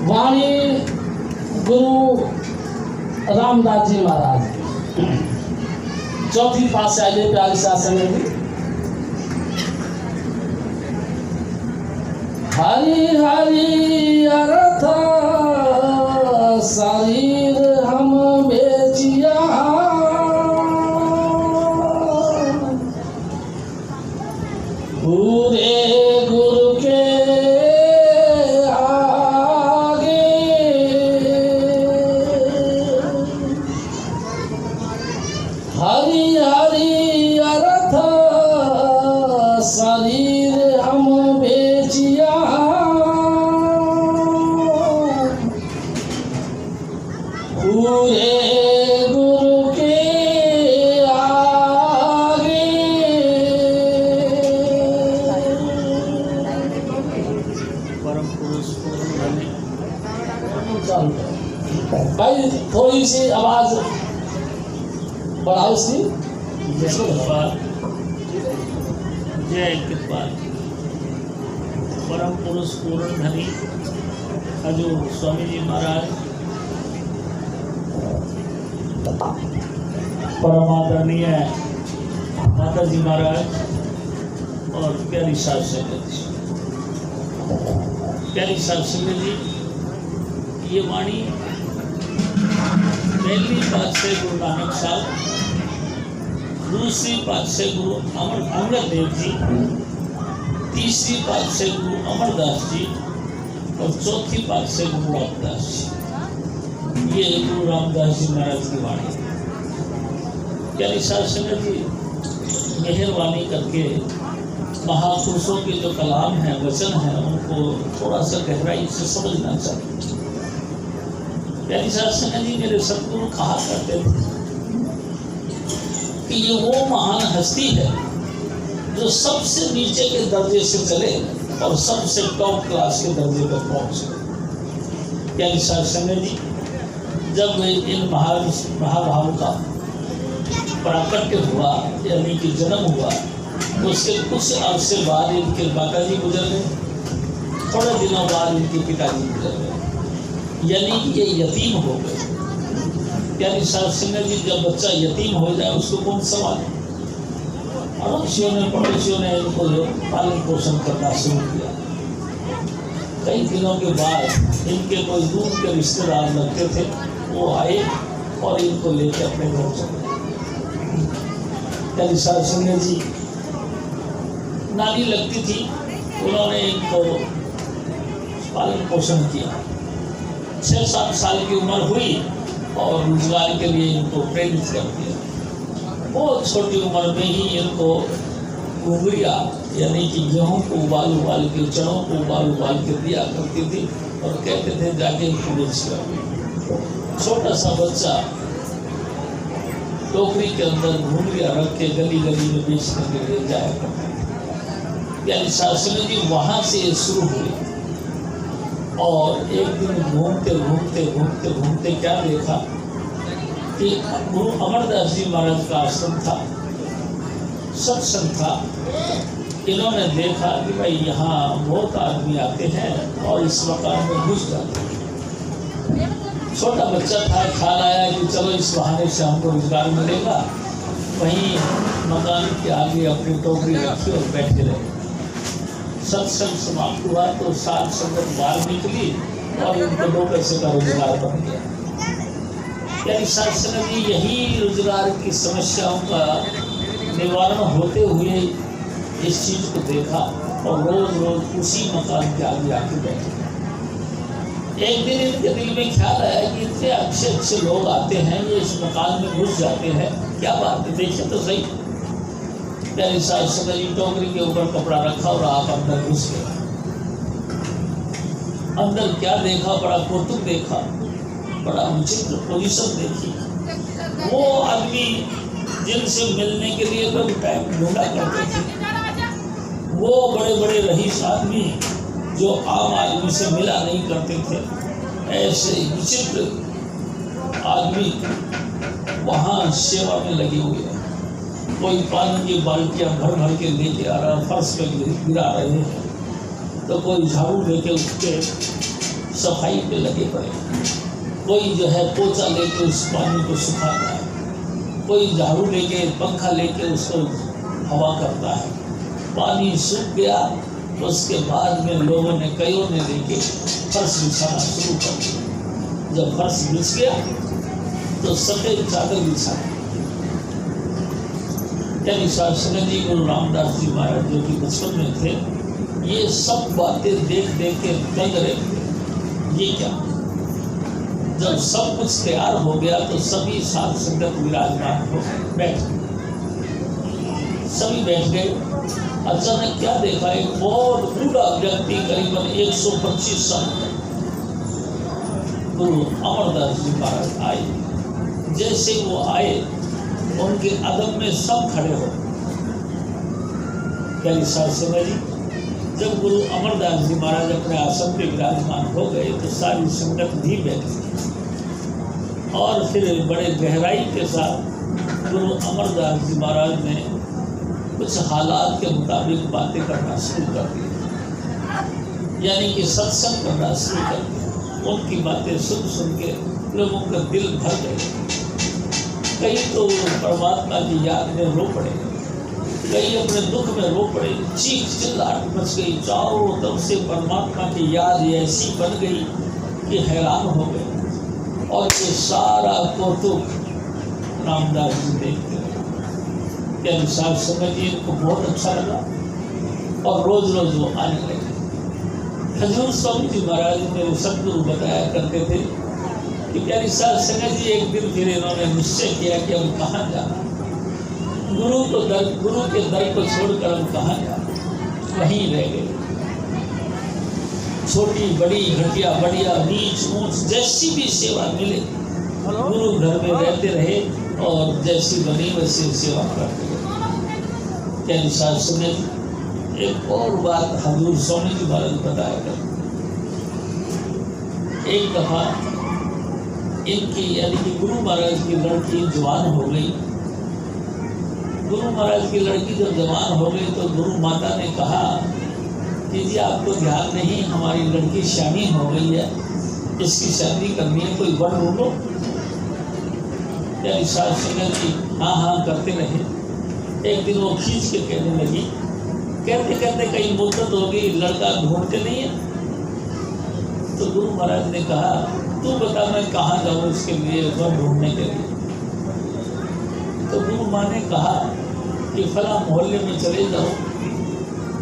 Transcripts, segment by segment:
वाणी गुरु रामदास जी महाराज चौथी पातशाही प्यारी शासन में हरि हरि अर्थ शरीर हम बेचिया पूरे गुरु के आगे हरि हरि अर्थ शरीर हम बेचिया पूरे गुरु के आगे। परम पुरुष भाई थोड़ी सी आवाज बढ़ाओ इसकी। जय कृपाल परम पुरुष पूर्ण धनी हजूर स्वामी जी महाराज परम आदरणीय माता जी महाराज और प्यारी साध संगत जी, प्यारी साध संगत जी, ये वाणी पहली पातशाही गुरु नानक साहब, दूसरी पातशाही गुरु अमृत देव जी, तीसरी पातशाही गुरु अमरदास जी और चौथी पातशाही गुरु रामदास जी। ये गुरु रामदास जी महाराज की वाणी। प्यारी साध संगत जी, मेहरबानी करके महापुरुषों के जो कलाम है, वचन है, उनको थोड़ा सा गहराई से समझना चाहिए। प्यारी साध संगत जी, मेरे सतगुरु कहा करते थे कि ये वो महान हस्ती है जो सबसे नीचे के दर्जे से चले और सबसे टॉप क्लास के दर्जे पर पहुंचे। प्यारी साध संगत जी, जब इन महाभावों का प्राकट्य हुआ यानी कि जन्म हुआ, उसके कुछ अरसे बाद इनके माता जी गुजर गए, थोड़े दिनों बाद इनके पिताजी गुजर गए, यानी कि ये यतीम हो गए। प्यारी साध संगत जी, जब बच्चा यतीम हो जाए उसको कौन संभाले? अड़ोसियों ने पड़ोसियों ने इनको पालन पोषण करना शुरू किया। कई दिनों के बाद इनके कोई दूर के रिश्तेदार लगते थे, वो आए और इनको लेकर अपने घर चले। प्यारी साध संगत जी, नानी लगती थी, उन्होंने इनको पालन पोषण किया। 6-7 साल की उम्र हुई और रोजगार के लिए इनको प्रेरित कर दिया। बहुत छोटी उम्र में ही इनको घुघरिया यानी कि गेहूँ को उबाल के, चनों को उबाल के दिया करती थी और कहते थे जाके इनको बेच कर। छोटा सा बच्चा टोकरी के अंदर घुघरिया रख के गली गली में बेचने के लिए जाया करता था। प्यारी साध संगत जी, वहाँ से ये शुरू हुई और एक दिन घूमते क्या देखा कि गुरु अमरदास जी महाराज का आश्रम था, सत्संग था। इन्होंने देखा कि भाई यहाँ बहुत आदमी आते हैं और इस मकान में घुस जाते हैं। छोटा बच्चा था, ख्याल आया कि चलो इस बहाने से हमको रोजगार मिलेगा। वहीं मकान के आगे अपनी टोकरी रखी और बैठे रहे। सत्संग समाप्त हुआ तो साध संगत बाहर निकली और इनको 2 पैसे का रोजगार बन गया। यानी साध संगत जी, यही रोजगार की समस्याओं का निवारण होते हुए इस चीज को देखा और रोज रोज उसी मकान के आगे आके बैठे। एक दिन इनके दिल में ख्याल आया कि इतने अच्छे लोग आते हैं, ये इस मकान में घुस जाते हैं, क्या बात है, देखिए तो सही। प्यारी साध संगत जी, टोकरी के ऊपर कपड़ा रखा और आप अंदर घुस गए। अंदर क्या देखा? बड़ा कौतुक देखा, बड़ा विचित्र पोजीशन देखी। वो आदमी जिनसे मिलने के लिए लोग टाइम ढूंढा करते थे, वो बड़े बड़े रईस आदमी जो आम आदमी से मिला नहीं करते थे, ऐसे विचित्र आदमी वहाँ सेवा में लगे हुए हैं। कोई पानी की बाल्टियाँ भर भर के लेके आ रहा, फर्श पे गिरा रहे हैं, तो कोई झाड़ू लेके उठ के सफाई पे लगे पड़े। कोई जो है पोछा लेके उस पानी को सुखाता है, कोई झाड़ू लेके पंखा लेके उसको हवा करता है। पानी सूख गया तो उसके बाद में लोगों ने कईयों ने लेके फर्श बिछाना शुरू कर दिया। जब फर्श बिछ गया तो सफेद चादर बिछा। शास्त्री जी गुरु रामदास जी महाराज जो कि बचपन में थे, ये सब बातें देख देख के दंग रहे थे। ये क्या? जब सब कुछ तैयार हो गया तो सभी साथ संगत विराजमान हो बैठ, सभी बैठ गए। अचानक क्या देखा, एक बहुत बूढ़ा व्यक्ति करीबन 125 साल गुरु अमरदास जी महाराज आए। जैसे वो आए उनके अदब में सब खड़े हो। क्या समय जी जब गुरु अमरदास जी महाराज अपने आसन पे विराजमान हो गए तो सारी संगत भी बैठी और फिर बड़े गहराई के साथ गुरु अमरदास जी महाराज ने कुछ हालात के मुताबिक बातें करना शुरू कर दी, यानी कि सत्संग करना शुरू कर दिया। उनकी बातें सुन सुन के लोगों का दिल भर गए। कई तो परमात्मा की याद में रो पड़े, कई अपने दुख में रो पड़े। चीख चिल्लाहट मच गई, चारों तरफ से परमात्मा की याद ऐसी बन गई कि हैरान हो गए। और ये सारा कौतुक रामदास जी देखते रहे। क्या विशाल समय जी इनको बहुत अच्छा लगा और रोज रोज वो आने लगे। हजूर स्वामी जी महाराज मेरे सदगुरु बताया करते थे कि प्यारी साध संगत जी एक दिन फिर इन्होंने निश्चय किया कि हम कहाँ जाना। गुरु के दर को छोड़कर हम कहाँ जाना, वहीं रह गए। छोटी बड़ी घटिया बढ़िया नीच ऊंच जैसी भी सेवा मिले गुरु घर में रहते रहे और जैसी बनी वैसी सेवा करते रहे। प्यारी साध संगत एक और बात हजूर स्वामी जी महाराज बताया करते। एक दफा इनकी यानी कि गुरु महाराज की लड़की जवान हो गई। गुरु महाराज की लड़की जब जवान हो गई तो गुरु माता ने कहा कि जी आपको ध्यान नहीं, हमारी लड़की शादी हो गई है, इसकी शादी करनी है, कोई वन ढूंढो। यानी सास संगत जी हाँ हाँ करते रहे। एक दिन वो खींच के कहने लगी, कहते कहते कई मुद्दत हो गई, लड़का ढूंढते नहीं है। तो गुरु महाराज ने कहा तू बता मैं कहाँ जाऊँ इसके लिए, वन ढूंढने के लिए। तो गुरु माँ ने कहा कि फला मोहल्ले में चले जाओ,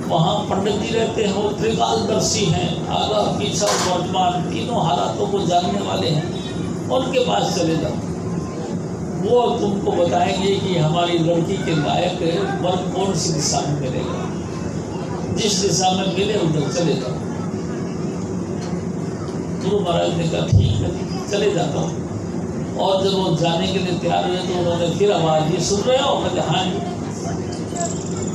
वहाँ पंडित जी रहते हैं, वो त्रिकालदर्शी हैं, आगा पीछा वर्तमान तीनों हालातों को जानने वाले हैं, उनके पास चले जाओ। वो तुमको बताएंगे कि हमारी लड़की के लायक वर कौन सी दिशा में मिलेगा, जिस दिशा में मिले उधर चले जाओ। गुरु महाराज ने कहा ठीक है चले जाता हूँ। और जब वो जाने के लिए तैयार हुए तो उन्होंने फिर आवाज़ ये सुन रहे हो? कहते हाँ जी।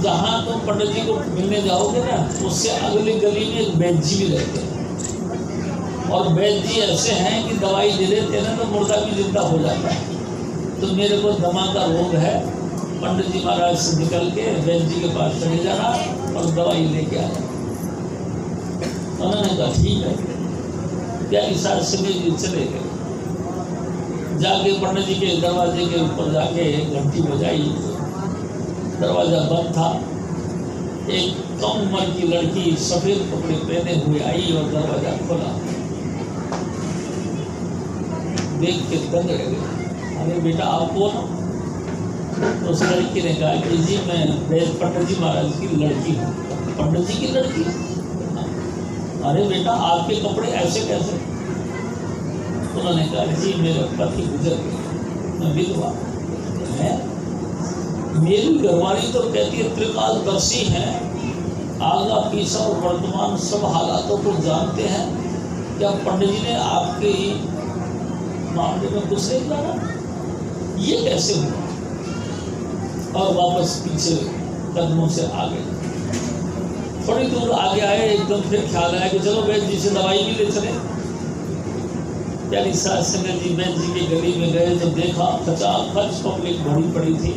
जहाँ तुम पंडित जी को मिलने जाओगे ना, उससे अगली गली में एक वैद्य जी भी रहते हैं, और वैद्य जी ऐसे हैं कि दवाई दे देते हैं ना तो मुर्दा भी जिंदा हो जाता है। तो मेरे को दमा का रोग है, पंडित जी महाराज से निकल के वैद्य जी के पास चले जाना और दवाई लेके आना। उन्होंने कहा ठीक है। प्यारी सास संगत जी चले गए। जाके पंडित जी के दरवाजे के ऊपर जाके घंटी बजाई, दरवाजा बंद था। एक कम उम्र की लड़की सफेद कपड़े पहने हुए आई और दरवाजा खोला। देख के दंग रह गए, अरे बेटा आप कौन हो? तो उस लड़की ने कहा कि जी मैं पंडित जी महाराज की लड़की हूँ। पंडित जी की लड़की? अरे बेटा आपके कपड़े ऐसे कैसे? उन्होंने कहा जी मेरे पति गुजर गए, मैं विधवा है। मेरी घरवाली तो कहती है त्रिकालदर्शी हैं, आगा पीछा और वर्तमान सब हालातों को जानते हैं। क्या पंडित जी ने आपके मामले में कुछ नहीं जाना? ये कैसे हुआ? और वापस पीछे कदमों से आ गए। थोड़ी दूर आगे आए, एकदम फिर ख्याल आया कि चलो वैद्य जी से दवाई भी ले चले। प्यारी सास संगत जी वैद्य जी की गली में गए, जब देखा खचाखच पब्लिक भरी पड़ी थी।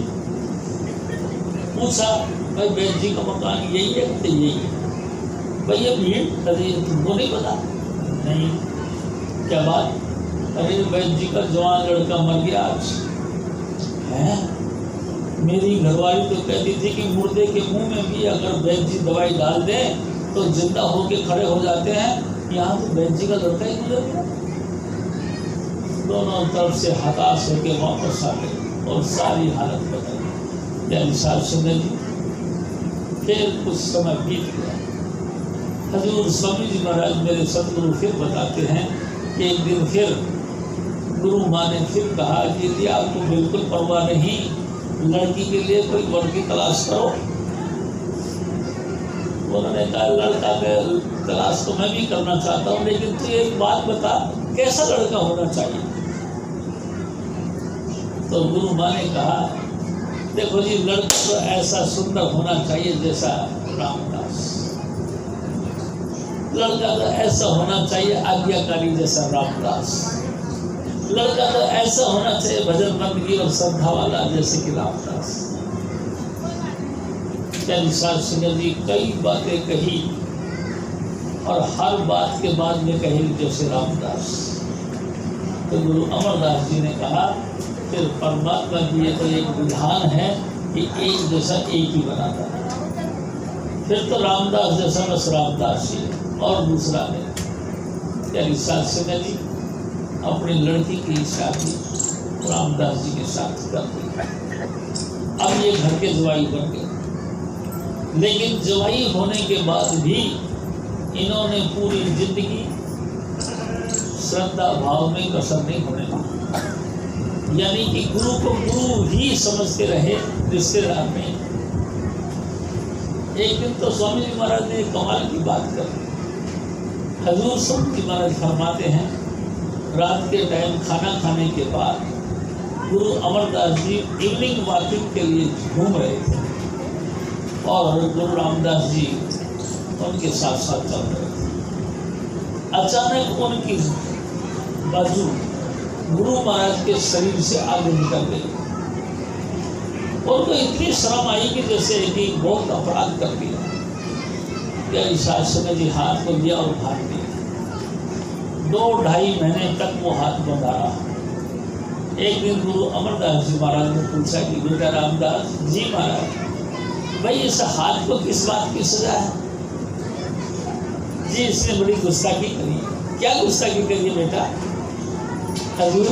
पूछा भाई वैद्य जी का मकान यही है? तो यही है। भैया भीड़? अरे तुमको नहीं पता? नहीं। क्या बात? अरे वैद्य जी का जवान लड़का मर गया आज है। मेरी घरवाली तो कहती थी कि मुर्दे के मुंह में भी अगर वैद्य जी दवाई डाल दे तो जिंदा होके खड़े हो जाते हैं। यहाँ तो वैद्य जी का लड़का ही गुजर गया। दोनों तरफ से हताश होकर वापस आ गए और सारी हालत बदल गई। साहब सुंदर जी फिर कुछ समय बीत गया। हजूर स्वामी जी महाराज मेरे सतगुरु फिर बताते हैं कि एक दिन फिर गुरु माँ ने फिर कहा कि यदि आपको बिल्कुल परवाह नहीं, लड़की के लिए कोई लड़की तलाश करो। उन्होंने कहा लड़का के तलाश तो मैं भी करना चाहता हूँ, लेकिन तू एक बात बता, कैसा लड़का होना चाहिए? तो गुरु माँ ने कहा देखो जी, लड़का तो ऐसा सुंदर होना चाहिए जैसा रामदास, लड़का तो ऐसा होना चाहिए आज्ञाकारी जैसा रामदास, लड़का तो ऐसा होना चाहिए भजन बंदगी और श्रद्धा वाला जैसे कि रामदास। साध सिंह जी कई बातें कही और हर बात के बाद में कही जैसे रामदास। तो गुरु अमरदास जी ने कहा फिर परमात्मा की ये तो एक विधान है कि एक जैसा एक ही बनाता है। फिर तो रामदास जैसा बस रामदास जी और दूसरा नहीं। साध सिंह जी अपनी लड़की की शादी रामदास जी के साथ कर दी। अब ये घर के जवाई बन गए, लेकिन जवाई होने के बाद भी इन्होंने पूरी जिंदगी श्रद्धा भाव में कसर नहीं होने दी। यानी कि गुरु को गुरु ही समझते रहे, रिश्तेदार में। एक दिन तो स्वामी जी महाराज ने कमाल की बात कर। हजूर स्वामी जी महाराज फरमाते हैं रात के टाइम खाना खाने के बाद गुरु अमरदास जी इवनिंग वॉकिंग के लिए घूम रहे थे और गुरु रामदास जी उनके साथ साथ चल रहे थे। अचानक उनकी बाजू गुरु महाराज के शरीर से आगे निकल गई। उनको इतनी शर्म आई कि जैसे कि बहुत अपराध कर दिया। शासन जी हाथ को लिया और भाग दिया। 2-2.5 महीने तक वो हाथ बंधा रहा। एक दिन गुरु अमरदास जी महाराज ने पूछा कि बेटा रामदास जी महाराज, भाई इस हाथ को किस बात की सजा है? जी इसने बड़ी गुस्ताखी करी। क्या गुस्ताखी करी है बेटा? हजूर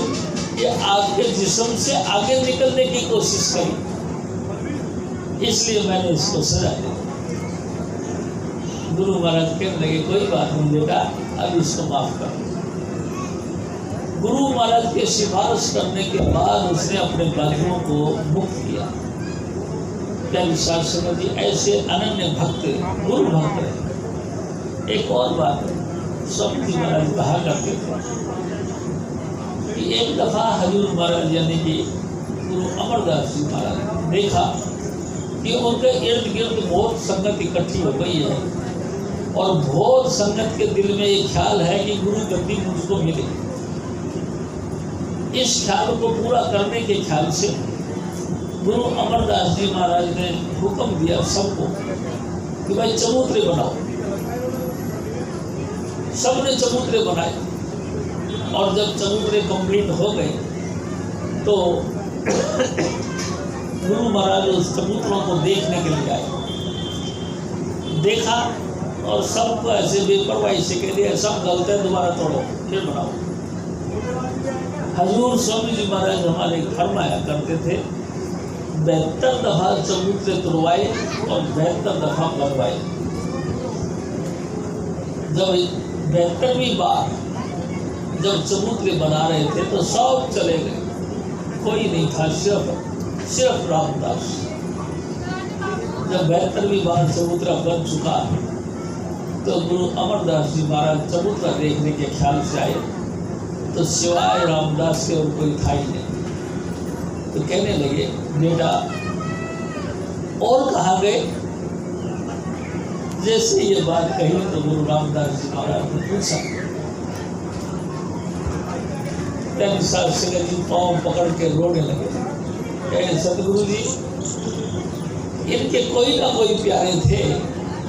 ये आपके जिस्म से आगे निकलने की कोशिश करी, इसलिए मैंने इसको सजा दी। गुरु महाराज कहने लगे कोई बात नहीं बेटा, अब इसको माफ कर। गुरु महाराज के सिफारिश करने के बाद उसने अपने बंधुओं को मुक्त किया। शासन जी ऐसे अनन्य भक्त गुरु भक्त रहे। एक और बात स्वामी जी महाराज कहा करते थे कि एक दफा हजूर महाराज यानी कि गुरु अमरदास जी महाराज ने देखा कि उनके इर्द गिर्द बहुत संगत इकट्ठी हो गई है और बहुत संगत के दिल में ये ख्याल है कि गुरु गद्दी मुझको मिले। इस ख्याल को पूरा करने के ख्याल से गुरु अमरदास जी महाराज ने हुक्म दिया सबको कि भाई चबूतरे बनाओ। सबने चबूतरे बनाए और जब चबूतरे कंप्लीट हो गए तो गुरु महाराज उस चबूतरों को देखने के लिए आए। देखा और सबको ऐसे बेपरवाही से कह दिया सब गलत है, दोबारा तोड़ो फिर बनाओ। हजूर स्वामी जी महाराज हमारे फरमाया करते थे 72 दफा चबूतरे तोड़वाए और 72 दफा बनवाए। जब 72वीं बार जब चबूतरे बना रहे थे तो सब चले गए, कोई नहीं था, सिर्फ रामदास। जब 72वीं बार चबूतरा बन चुका तो गुरु अमरदास जी महाराज चबूतरा देखने के ख्याल से आए तो सिवाय रामदास के और कोई था ही नहीं। तो कहने लगे बेटा और कहाँ गए? जैसे ये बात कही तो गुरु रामदास जी महाराज ने पूछा। जी पाँव पकड़ के रोने लगे। कहे सतगुरु जी इनके कोई ना कोई प्यारे थे,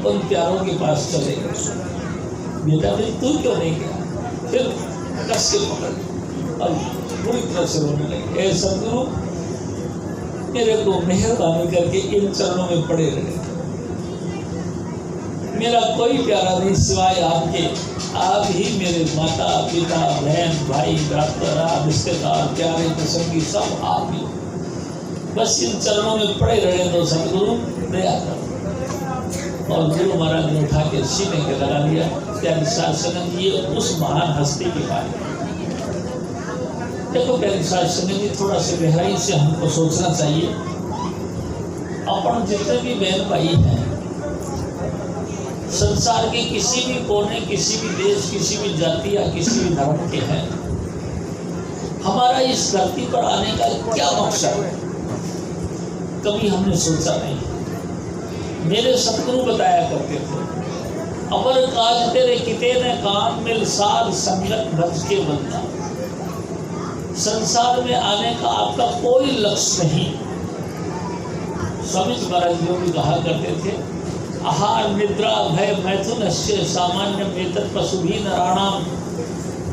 उन प्यारों के पास चले गए। बेटा फिर तू क्यों नहीं गया? फिर कस के पकड़ और पूरी तरह से रोने लगे। ए सदगुरु, मेरे को मेहरबानी करके इन चरणों में पड़े रहे। मेरा कोई प्यारा नहीं सिवाय आपके। आप ही मेरे माता पिता बहन भाई भ्राता रिश्तेदार प्यारे प्रसंगी सब आप ही। बस इन चरणों में पड़े रहे तो सदगुरु दया करो। और गुरु महाराज ने उठा के सीने के लगा लिया। प्यारी साधु ये उस महान हस्ती की बात है। देखो प्यारी साधु जी, थोड़ा सा गहराई से हमको सोचना चाहिए। अपन जितने भी बहन भाई हैं संसार के किसी भी कोने, किसी भी देश, किसी भी जाति या किसी भी धर्म के हैं, हमारा इस धरती पर आने का क्या मकसद है, कभी हमने सोचा नहीं। मेरे सतगुरु बताया करते थे, अमर काज तेरे किते न काम मिल साध संगत भज के बंदा। संसार में आने का आपका कोई लक्ष्य नहीं। स्वामी महाराज जी भी कहा करते थे, आहार निद्रा भय मैथुन सामान्य वेतन पशु भी नाराणाम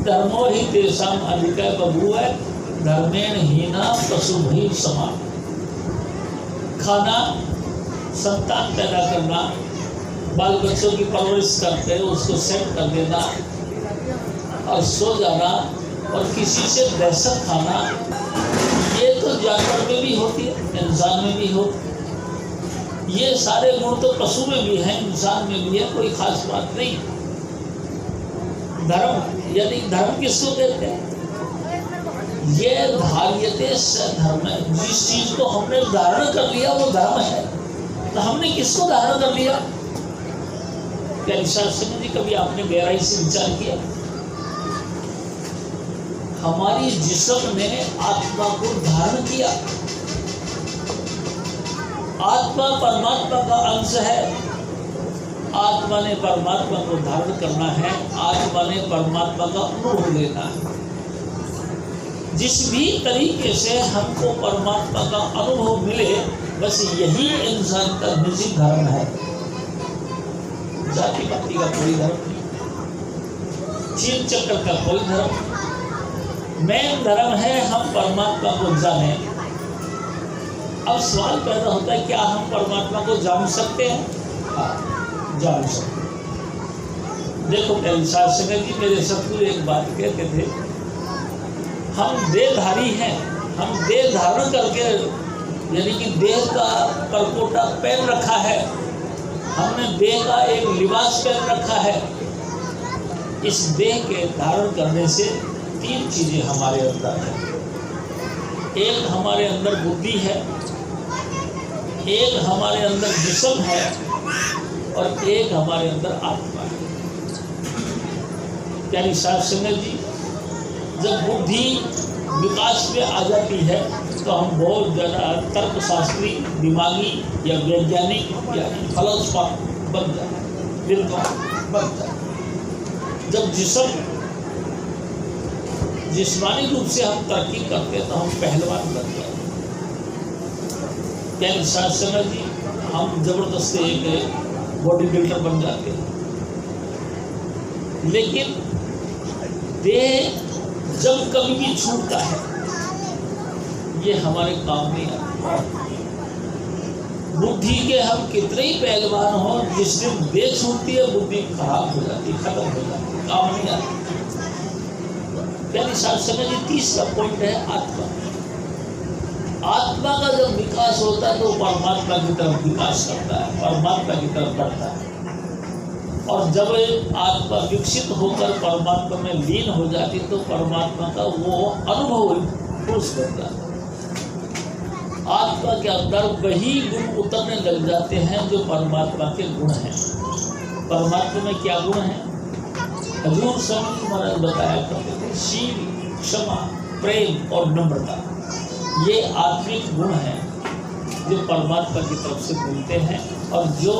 धर्मो ही तेषाम अधिक बभूव धर्मेण हीना पशु भी समान। खाना, संतान पैदा करना, बाल बच्चों की परवरिश करके उसको सेट कर देना और सो जाना और किसी से दहशत खाना, ये तो जानवर में भी होती है, इंसान में भी होती है। ये सारे गुण तो पशु में भी है, इंसान में भी है, कोई खास बात नहीं। धर्म यानी धर्म किसको कहते हैं? ये धार्यते स धर्म है। जिस चीज को हमने धारण कर लिया वो धर्म है। तो हमने किसको धारण कर लिया? क्या शास्त्री जी कभी आपने गहराई से विचार किया? हमारी जिस्म ने आत्मा को धारण किया। आत्मा परमात्मा का अंश है। आत्मा ने परमात्मा को धारण करना है। आत्मा ने परमात्मा का अनुभव लेना है। जिस भी तरीके से हमको परमात्मा का अनुभव मिले, बस यही इंसान का निजी धर्म है। जाति पाति का कोई धर्म नहीं, चीन चक्कर का कोई धर्म। मेन धर्म है हम परमात्मा को जाने। अब सवाल पैदा होता है, क्या हम परमात्मा को जान सकते हैं? हाँ, जान सकते हैं। देखो शास्त्री जी, मेरे सतगुरु एक बात कहते थे, हम देहधारी हैं। हम देह धारण करके, यानी कि देह का परकोटा पहन रखा है। हमने देह का एक लिबास पहन रखा है। इस देह के धारण करने से तीन चीजें हमारे अंदर है। एक हमारे अंदर बुद्धि है, एक हमारे अंदर जिस्म है और एक हमारे अंदर आत्मा है। यानी शास्त्री जी, जब बुद्धि विकास में आ जाती है तो हम बहुत ज़्यादा तर्कशास्त्री, दिमागी या वैज्ञानिक या फलसफा बन जाए, विद्वान बन जाए। जब जिस्मानी रूप से हम तरक्की करते हैं तो हम पहलवान बन जाते। क्या शास्त्री जी, हम जबरदस्त एक बॉडी बिल्डर बन जाते हैं। लेकिन देह जब कभी भी छूटता है, ये हमारे काम नहीं आता। बुद्धि के हम कितने ही पहलवान हो, जिस दिन देह छूटती है बुद्धि खराब हो जाती, खत्म हो जाती, काम नहीं आती। यानी शास्त्री जी, तीसरा पॉइंट है आत्मा। आत्मा का जब विकास होता है तो परमात्मा की तरफ विकास करता है, परमात्मा की तरफ बढ़ता है। और जब आत्मा विकसित होकर परमात्मा में लीन हो जाती तो परमात्मा का वो अनुभव पुरुष बन जाता है। आत्मा के अंदर वही गुण उतरने लग जाते हैं जो परमात्मा के गुण हैं। परमात्मा में क्या गुण है? हजूर स्वामी महाराज बताया करते थे, शील, क्षमा, प्रेम और नम्रता। ये आत्मिक गुण हैं जो परमात्मा की तरफ से मिलते हैं। और जो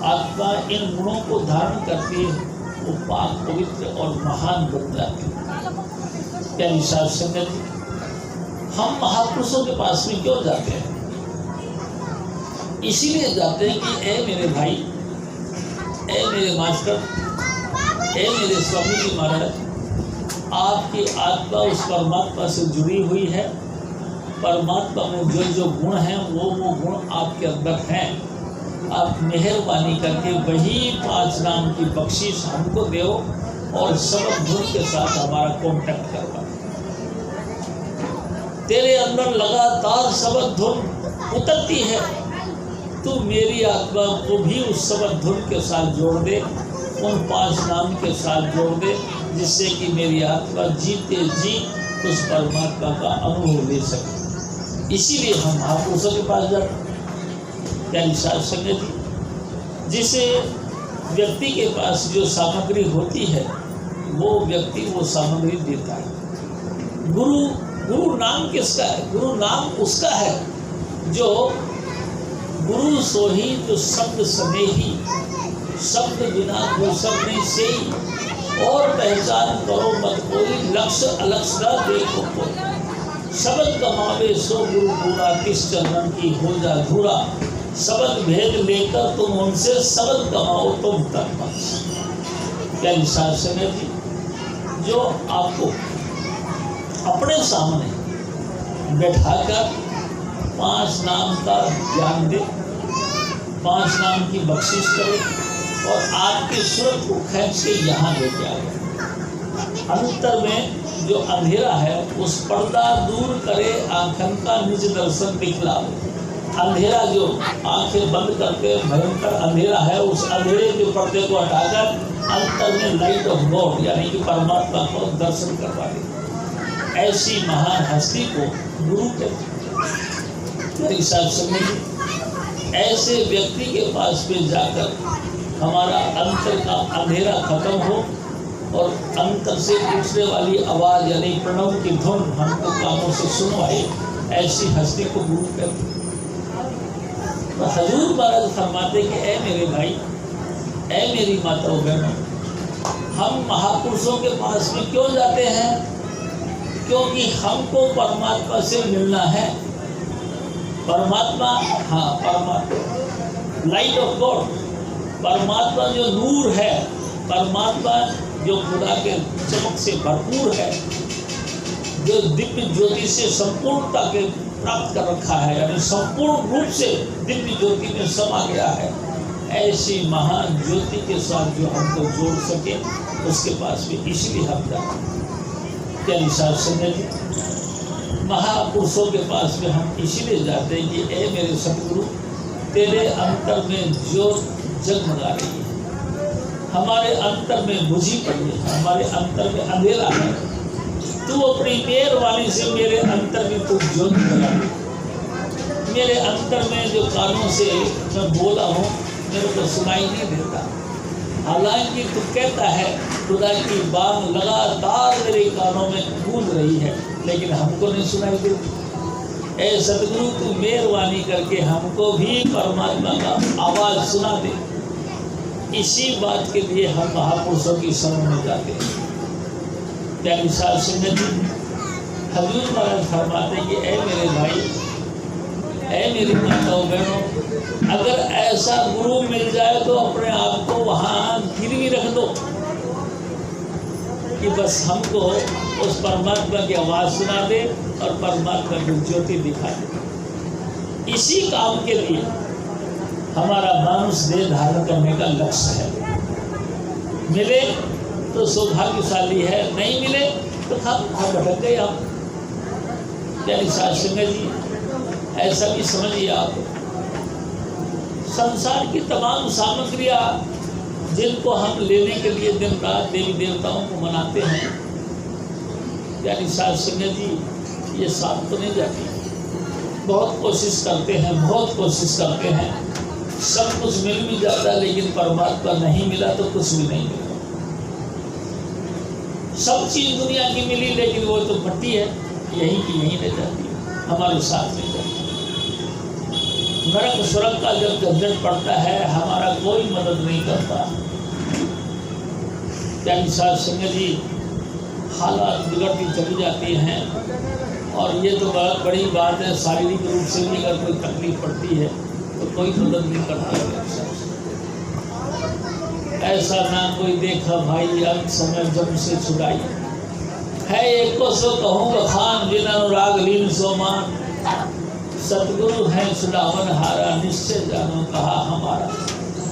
आत्मा इन गुणों को धारण करती है वो पाक, पवित्र और महान बन जाती है। क्या निशाद संगत, हम महापुरुषों के पास में क्यों जाते हैं? इसीलिए जाते हैं कि ए मेरे भाई, ए मेरे मास्टर, ए मेरे स्वामी जी महाराज, आपकी आत्मा उस परमात्मा से जुड़ी हुई है। परमात्मा में जो जो गुण हैं वो गुण आपके अंदर हैं। आप मेहरबानी करके वही 5 नाम की बख्शीश हमको दो और सबक धुन के साथ हमारा कॉन्टेक्ट करवा। तेरे अंदर लगातार सबक धुन उतरती है, तू मेरी आत्मा को भी उस सबक धुन के साथ जोड़ दे, उन 5 नाम के साथ जोड़ दे, जिससे कि मेरी आत्मा जीते जी उस परमात्मा का अनुभव ले सके। इसीलिए हम महापुरुषों के पास जाते यानी साध संगत जी। जिसे व्यक्ति के पास जो सामग्री होती है वो व्यक्ति वो सामग्री देता है। गुरु नाम किसका है? गुरु नाम उसका है जो गुरु सोही जो शब्द स्नेही, शब्द बिना दूसर नहीं सेई, और पहचान करो मत कोई, लक्ष्य अलक्ष्य न देखो कोई। शब्द कमावे सो गुरु पूरा, किस चरण की हो जा धूरा। शब्द भेद लेकर तुम उनसे शब्द कमाओ तुम तक। यानी साध संगत जी, जो आपको अपने सामने बैठाकर 5 नाम का ज्ञान दे, 5 नाम की बख्शिश करे और आपकी सूरत को खींच के यहाँ लेके आए। अंतर में जो अंधेरा है उस पर्दा दूर करे, आंखन का निज दर्शन दिखलावे। अंधेरा जो आंखें बंद करके भयंकर अंधेरा है, उस अंधेरे के पर्दे को हटाकर अंतर में लाइट ऑफ गॉड यानी कि परमात्मा को दर्शन करवा दे। ऐसी महान हस्ती को गुरु कहते हैं। ऐसे व्यक्ति के पास में जाकर हमारा अंतर का अंधेरा खत्म हो और अंतर से उठने वाली आवाज़ यानी प्रणव की धुन हमको कानों से सुनवाए, ऐसी हस्ती को गुरु कहते हैं। तो हजूर महाराज फरमाते कि ऐ मेरे भाई, ऐ मेरी माताओं बहनों, हम महापुरुषों के पास में क्यों जाते हैं? क्योंकि हमको परमात्मा से मिलना है। परमात्मा, हाँ परमात्मा लाइट ऑफ गॉड, परमात्मा जो नूर है, परमात्मा जो खुदा के चमक से भरपूर है, जो दिव्य ज्योति से संपूर्णता के प्राप्त कर रखा है, यानी संपूर्ण रूप से दिव्य ज्योति में समा गया है। ऐसी महान ज्योति के साथ जो हमको जोड़ सके उसके पास भी इसलिए हम जाते हैं। क्या साध संगत जी, महापुरुषों के पास में हम इसीलिए जाते हैं कि ए मेरे सतगुरु, तेरे अंतर में ज्योत जगमगा रही है, हमारे अंतर में बुझी पड़ी है, हमारे अंतर में अंधेरा है। तू अपनी मेहरबानी से मेरे अंतर में तू ज्योत जगा दे। मेरे अंतर में जो कानों से मैं बोला हूँ मेरे को सुनाई नहीं देता, हालांकि तू कहता है खुदा की बात लगातार मेरे कानों में गूंज रही है, लेकिन हमको नहीं सुनाई देती। ऐ सतगुरु, तू मेहरबानी करके हमको भी परमात्मा का आवाज़ सुना दे। इसी बात के लिए हम महापुरुषों की शरण में जाते हैं। प्यारी साध संगत जी, हजूर महाराज फरमाते कि ऐ मेरे भाई, ऐ मेरी माताओं बहनों, अगर ऐसा गुरु मिल जाए तो अपने आप को वहाँ गिरवी रख दो कि बस हमको उस परमात्मा की आवाज़ सुना दे और परमात्मा की ज्योति दिखा दे। इसी काम के लिए हमारा मानुष देह धारण करने का लक्ष्य है। मिले तो सौभाग्यशाली है, नहीं मिले तो हम भटक गए। आप यानी साध संगत जी, ऐसा भी समझिए आप, संसार की तमाम सामग्रियाँ जिनको हम लेने के लिए दिन रात देवी देवताओं को मनाते हैं, यानी साध संगत जी, ये साथ तो नहीं जाती। बहुत कोशिश करते हैं, बहुत कोशिश करते हैं, सब कुछ मिल भी जाता है, लेकिन परमात्मा नहीं मिला तो कुछ भी नहीं मिला। सब चीज़ दुनिया की मिली, लेकिन वो तो भट्टी है, यहीं की यहीं रह जाती है, हमारे साथ नहीं जाती। नरक स्वर्ग का जब झंझट पड़ता है, हमारा कोई मदद नहीं करता। यानी साध संगत जी, हालात बिगड़ती चली जाती हैं, और ये तो बहुत बड़ी बात है, शारीरिक रूप से भी अगर कोई तकलीफ पड़ती है तो कोई मदद नहीं करता है। ऐसा ना कोई देखा भाई, अंत समय जब से छुड़ाई, है एक को सो कहूँ बखान जिन अनुराग लीन सोमान, सतगुरु है सुलावन हारा निश्चय जानो कहा हमारा।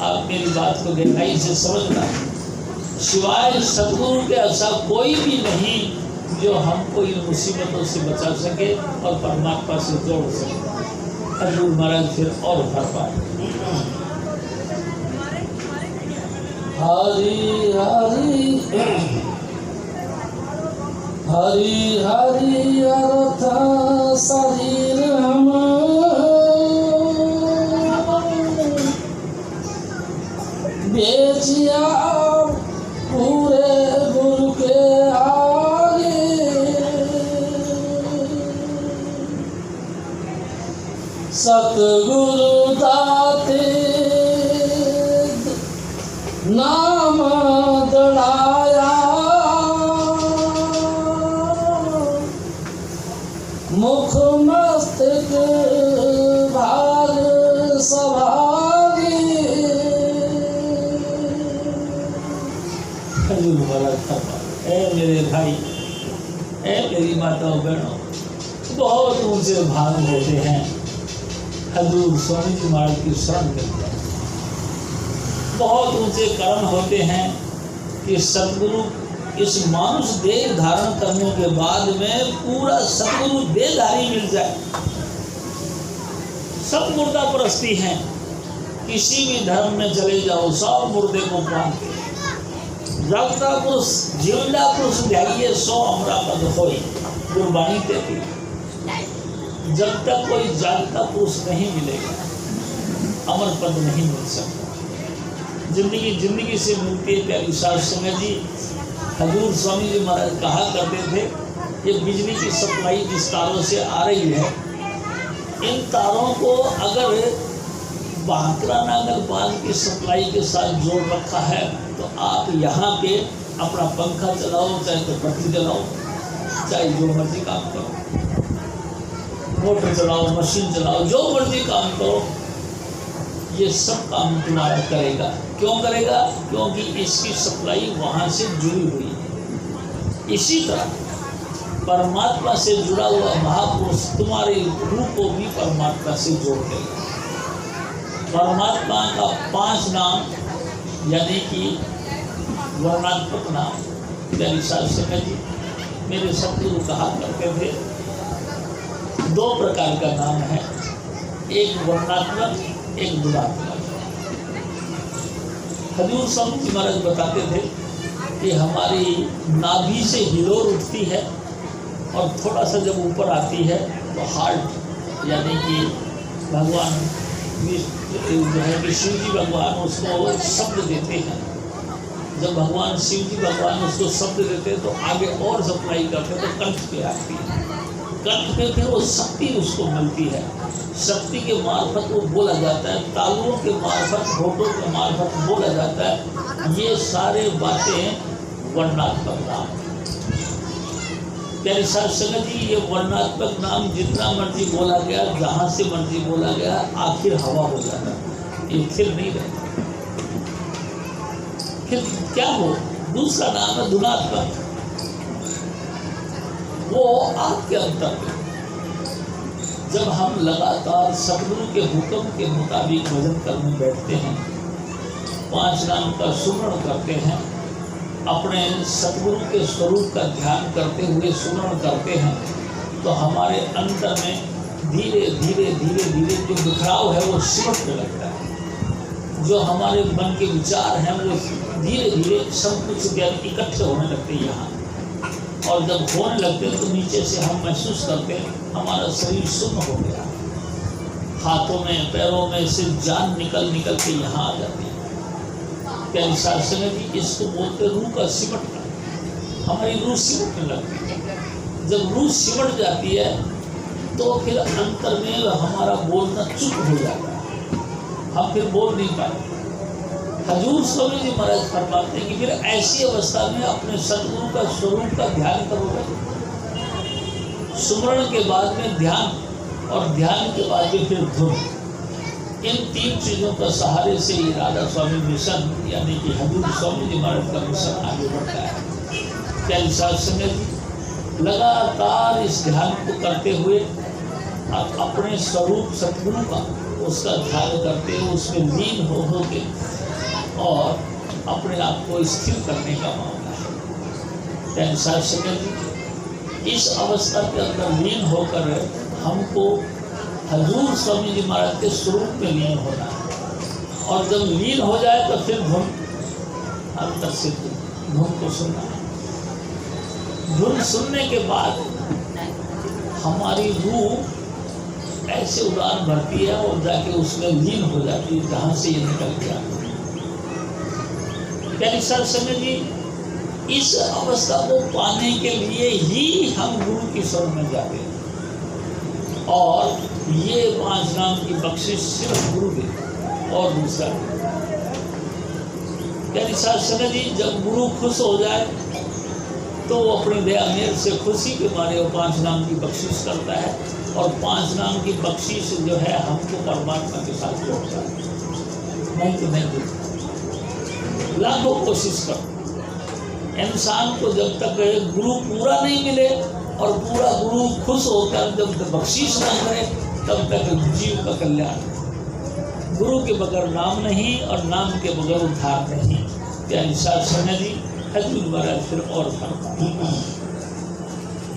आप मेरी बात को गहराई से समझना, सिवाय सतगुरु के ऐसा कोई भी नहीं जो हमको इन मुसीबतों से बचा सके और परमात्मा से जोड़ सके। हजूर महाराज फिर और भर पाए। हरि हरि हरि हरि अर्थ शरीर बेचिया पूरे गुरु के आगे, सतगुरु दाते नाम दड़ाया, मुख मस्तक भाग सभागी। हजूर महाराज फरमाते, ऐ मेरे भाई, ऐ मेरी माताओं बहनों, बहुत ऊंचे भाग होते हैं हजूर स्वामी जी महाराज की शरण में। बहुत ऊंचे कर्म होते हैं कि सतगुरु इस मानुष देह धारण करने के बाद में पूरा सतगुरु देहधारी मिल जाए। सब मुर्दा परस्ती हैं, किसी भी धर्म में चले जाओ सब मुर्दे को मानते। जागता पुरुष जीवंदा पुरुष ध्याइए सो अमरा पद होई, गुरबाणी देती। जब तक कोई जागता पुरुष नहीं मिलेगा अमर पद नहीं मिल सकता। जिंदगी से मिलती है। प्यारी साध संगत जी, हजूर स्वामी जी महाराज कहा करते थे, ये बिजली की सप्लाई जिस तारों से आ रही है, इन तारों को अगर बांकरा नागर बांध की सप्लाई के साथ जोड़ रखा है तो आप यहाँ पे अपना पंखा चलाओ, चाहे तो बत्ती जलाओ, चाहे जो मर्जी काम करो, मोटर चलाओ, मशीन चलाओ, जो मर्जी काम करो, ये सब काम तुम्हारा करेगा। क्यों करेगा? क्योंकि इसकी सप्लाई वहाँ से जुड़ी हुई है। इसी तरह परमात्मा से जुड़ा हुआ महापुरुष तुम्हारे रूह को भी परमात्मा से जोड़ देगा। परमात्मा का 5 नाम यानी कि वर्णात्मक नाम, प्यारी साध संगत जी, मेरे सतगुरु कहा करते थे 2 प्रकार का नाम है, एक वर्णात्मक, एक गुणात्मक। हजूर स्वामी जी महाराज बताते थे कि हमारी नाभि से हिलोर उठती है और थोड़ा सा जब ऊपर आती है तो हार्ट यानी कि भगवान जो है कि शिव जी भगवान उसको शब्द देते हैं। जब भगवान शिव जी भगवान उसको शब्द देते हैं तो आगे और सप्लाई करते हैं तो कंठ पे आती है। कंठ पे फिर वो शक्ति उसको मिलती है। शक्ति के मार्फत वो बोला जाता है, तालुओं के मार्फत, होठों के मार्फत बोला जाता है। ये सारे बातें वर्णात्मक नाम। प्यारे साध संगत जी, ये वर्णात्मक नाम जितना मर्जी बोला गया, जहाँ से मर्जी बोला गया, आखिर हवा हो जाता है, ये फिर नहीं रहता। फिर क्या हो? दूसरा नाम है धुनात्मक। वो आपके अंतर में जब हम लगातार सतगुरु के हुक्म के मुताबिक भजन करने बैठते हैं, 5 नाम का सुमरण करते हैं, अपने सतगुरु के स्वरूप का ध्यान करते हुए सुमरण करते हैं, तो हमारे अंतर में धीरे धीरे धीरे धीरे जो बिखराव है वो सिमटने लगता है। जो हमारे मन के विचार हैं वो धीरे धीरे सब कुछ इकट्ठे होने लगते हैं यहाँ। और जब होने लगते हैं तो नीचे से हम महसूस करते हैं हमारा शरीर शून्य हो गया, हाथों में पैरों में से जान निकल निकल के यहाँ आ जाती है। प्यारी साध संगत जी, इसको बोलते रूह का सिमटना। हमारी रूह सिमटने लगती है। जब रूह सिमट जाती है तो फिर अंतर में हमारा बोलना चुप हो जाता है, हम फिर बोल नहीं पाते। हजूर स्वामी जी महाराज फरमाते हैं कि फिर ऐसी अवस्था में अपने सतगुरु का स्वरूप का ध्यान करोगे। सुमरण के बाद में ध्यान और ध्यान के बाद में फिर धुन। इन 3 चीज़ों का सहारे से ही राधा स्वामी मिशन यानी कि हजूर स्वामी जी महाराज का मिशन आगे बढ़ता है। प्यारी साध संगत जी, लगातार इस ध्यान को करते हुए अपने स्वरूप सद्गुरु का उसका ध्यान करते हुए उसमें लीन हो के और अपने आप को स्थिर करने का मामला है। यानी साहब संगत जी, इस अवस्था के अंदर लीन होकर हमको हजूर स्वामी जी महाराज के स्वरूप में लीन होना है। और जब लीन हो जाए तो फिर धुन अंतर से धुन को सुनना है। धुन सुनने के बाद हमारी रूह ऐसे उड़ान भरती है और जाके उसमें लीन हो जाती है जहाँ से ये निकल गया। यानी सर समय जी, इस अवस्था को पाने के लिए ही हम गुरु की शरण में जाते हैं और ये 5 नाम की बख्शिश सिर्फ गुरु दे और दूसरा। यानी सर समय जी, जब गुरु खुश हो जाए तो वो अपनी दया मेल से खुशी के मारे वो 5 नाम की बख्शिश करता है और 5 नाम की बख्शिश जो है हमको परमात्मा के साथ जोड़ता है। नहीं तो नहीं, लाखों कोशिश कर इंसान को जब तक गुरु पूरा नहीं मिले और पूरा गुरु खुश होकर जब तक बख्शीश ना करे तब तक जीव का कल्याण। गुरु के बगैर नाम नहीं और नाम के बगैर उद्धार नहीं। यानी शासन जी हजूर महाराज फिर और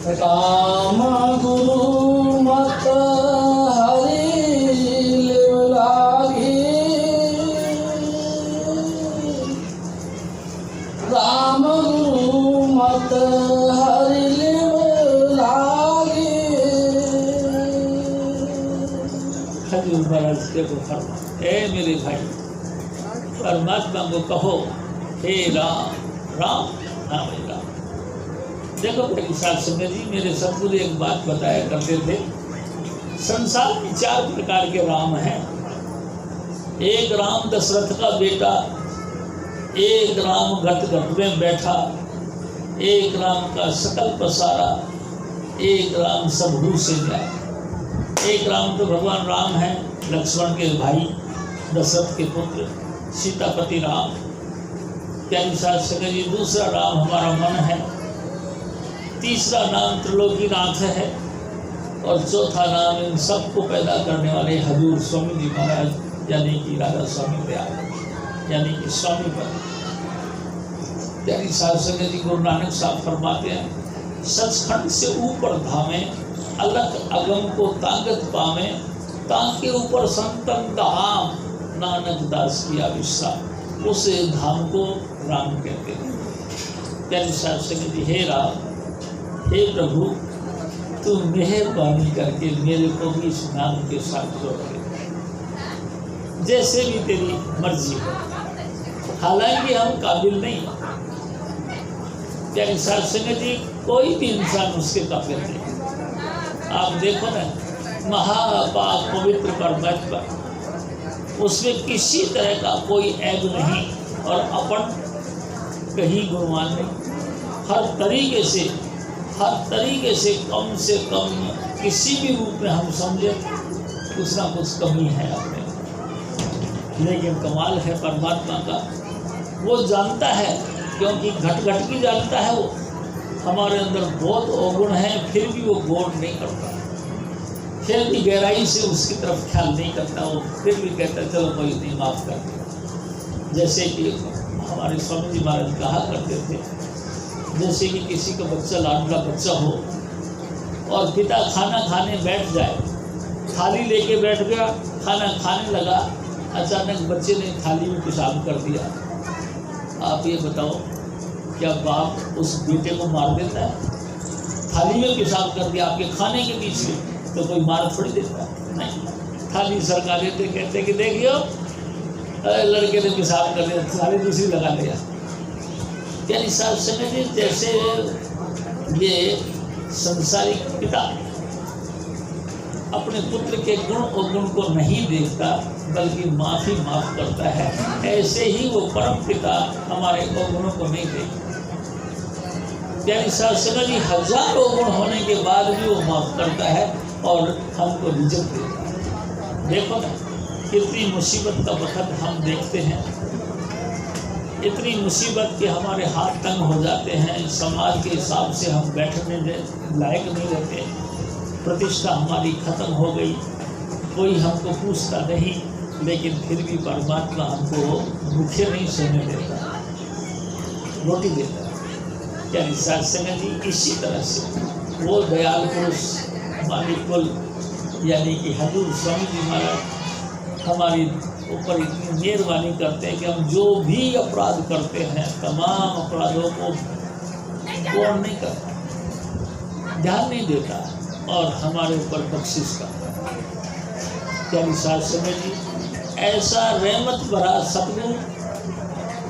राम गुरु मत हरि लागी, राम गुरु मत हरि लागी। हजूर महाराज देखो फरमा, ए मेरे भाई परमात्मा को कहो हे राम राम हाँ भाई राम। देखो मेरे साथ सुनिए जी, मेरे सदगुरु एक बात बताया करते थे, संसार में 4 प्रकार के राम हैं। एक राम दशरथ का बेटा, एक राम घट घट में बैठा, एक राम का सकल पसारा, एक राम सबहू से जाए। एक राम तो भगवान राम है, लक्ष्मण के भाई, दशरथ के पुत्र, सीतापति राम। यानी साथ सके जी, दूसरा राम हमारा मन है, तीसरा नाम त्रिलोकीनाथ है और चौथा नाम इन सबको पैदा करने वाले हजूर स्वामी जी महाराज यानी कि राधा स्वामी दयाल यानी कि स्वामी पर। यानी साथ सके जी, गुरु नानक साहब फरमाते हैं, सचखंड से ऊपर धामे अलग अगम को ताकत पावे, ताके ऊपर संतन धाम नानक दास की आविष्कार। उस धाम को राम कहते हैं। यानी साहब सके जी, हे राम, हे प्रभु, तू मेहरबानी करके मेरे को भी इस नाम के साथ जोड़ दे, जैसे भी तेरी मर्जी हो। हालांकि हम काबिल नहीं, यानी साहब सके जी, कोई भी इंसान उसके काबिल नहीं। आप देखो ना, महापाक पवित्र परमात्मा, उसमें किसी तरह का कोई ऐब नहीं और अपन कहीं गुणवान नहीं। हर तरीके से कम किसी भी रूप में हम समझे कुछ ना कुछ कमी है अपने। लेकिन कमाल है परमात्मा का, वो जानता है, क्योंकि घट घट की जानता है। वो हमारे अंदर बहुत अवगुण है, फिर भी वो गौर नहीं करता, फिर भी गहराई से उसकी तरफ ख्याल नहीं करता। वो फिर भी कहता चलो कोई नहीं, माफ़ कर दे। जैसे कि हमारे स्वामी जी महाराज कहा करते थे, जैसे कि किसी का बच्चा लाडला बच्चा हो और पिता खाना खाने बैठ जाए, थाली लेके बैठ गया, खाना खाने लगा, अचानक बच्चे ने थाली में पेशाब कर दिया। आप ये बताओ, क्या बाप उस बेटे को मार देता है? थाली में पेशाब कर दिया आपके खाने के बीच में, तो कोई मार थोड़ी देता है? नहीं, थाली सरका देते, कहते कि देखियो लड़के ने पेशाब कर दिया, थाली दूसरी लगा दिया। यानी साहब समझिए, जैसे ये संसारिक पिता अपने पुत्र के गुण और गुण को नहीं देखता बल्कि माफ़ी माफ़ करता है, ऐसे ही वो परम पिता हमारे अवगुणों को नहीं देखता। यानी साहब समझिए, हजारों गुण होने के बाद भी वो माफ़ करता है और हमको रिजल्ट देता है। देखो ना, कितनी मुसीबत का वक्त हम देखते हैं। इतनी मुसीबत कि हमारे हाथ तंग हो जाते हैं, समाज के हिसाब से हम बैठने लायक नहीं रहते, प्रतिष्ठा हमारी खत्म हो गई, कोई हमको पूछता नहीं, लेकिन फिर भी परमात्मा हमको भूखे नहीं सोने देता, रोटी देता है। यानी साथ संगत जी, इसी तरह से वो दयाल पुरुष मालिक कुल यानी कि हजूर स्वामी जी महाराज हमारी ऊपर इतनी मेहरबानी करते हैं कि हम जो भी अपराध करते हैं तमाम अपराधों को कौन नहीं करता, ध्यान नहीं देता और हमारे ऊपर बख्शिश करता है। क्या विशाल समय जी, ऐसा रहमत भरा सतगुरु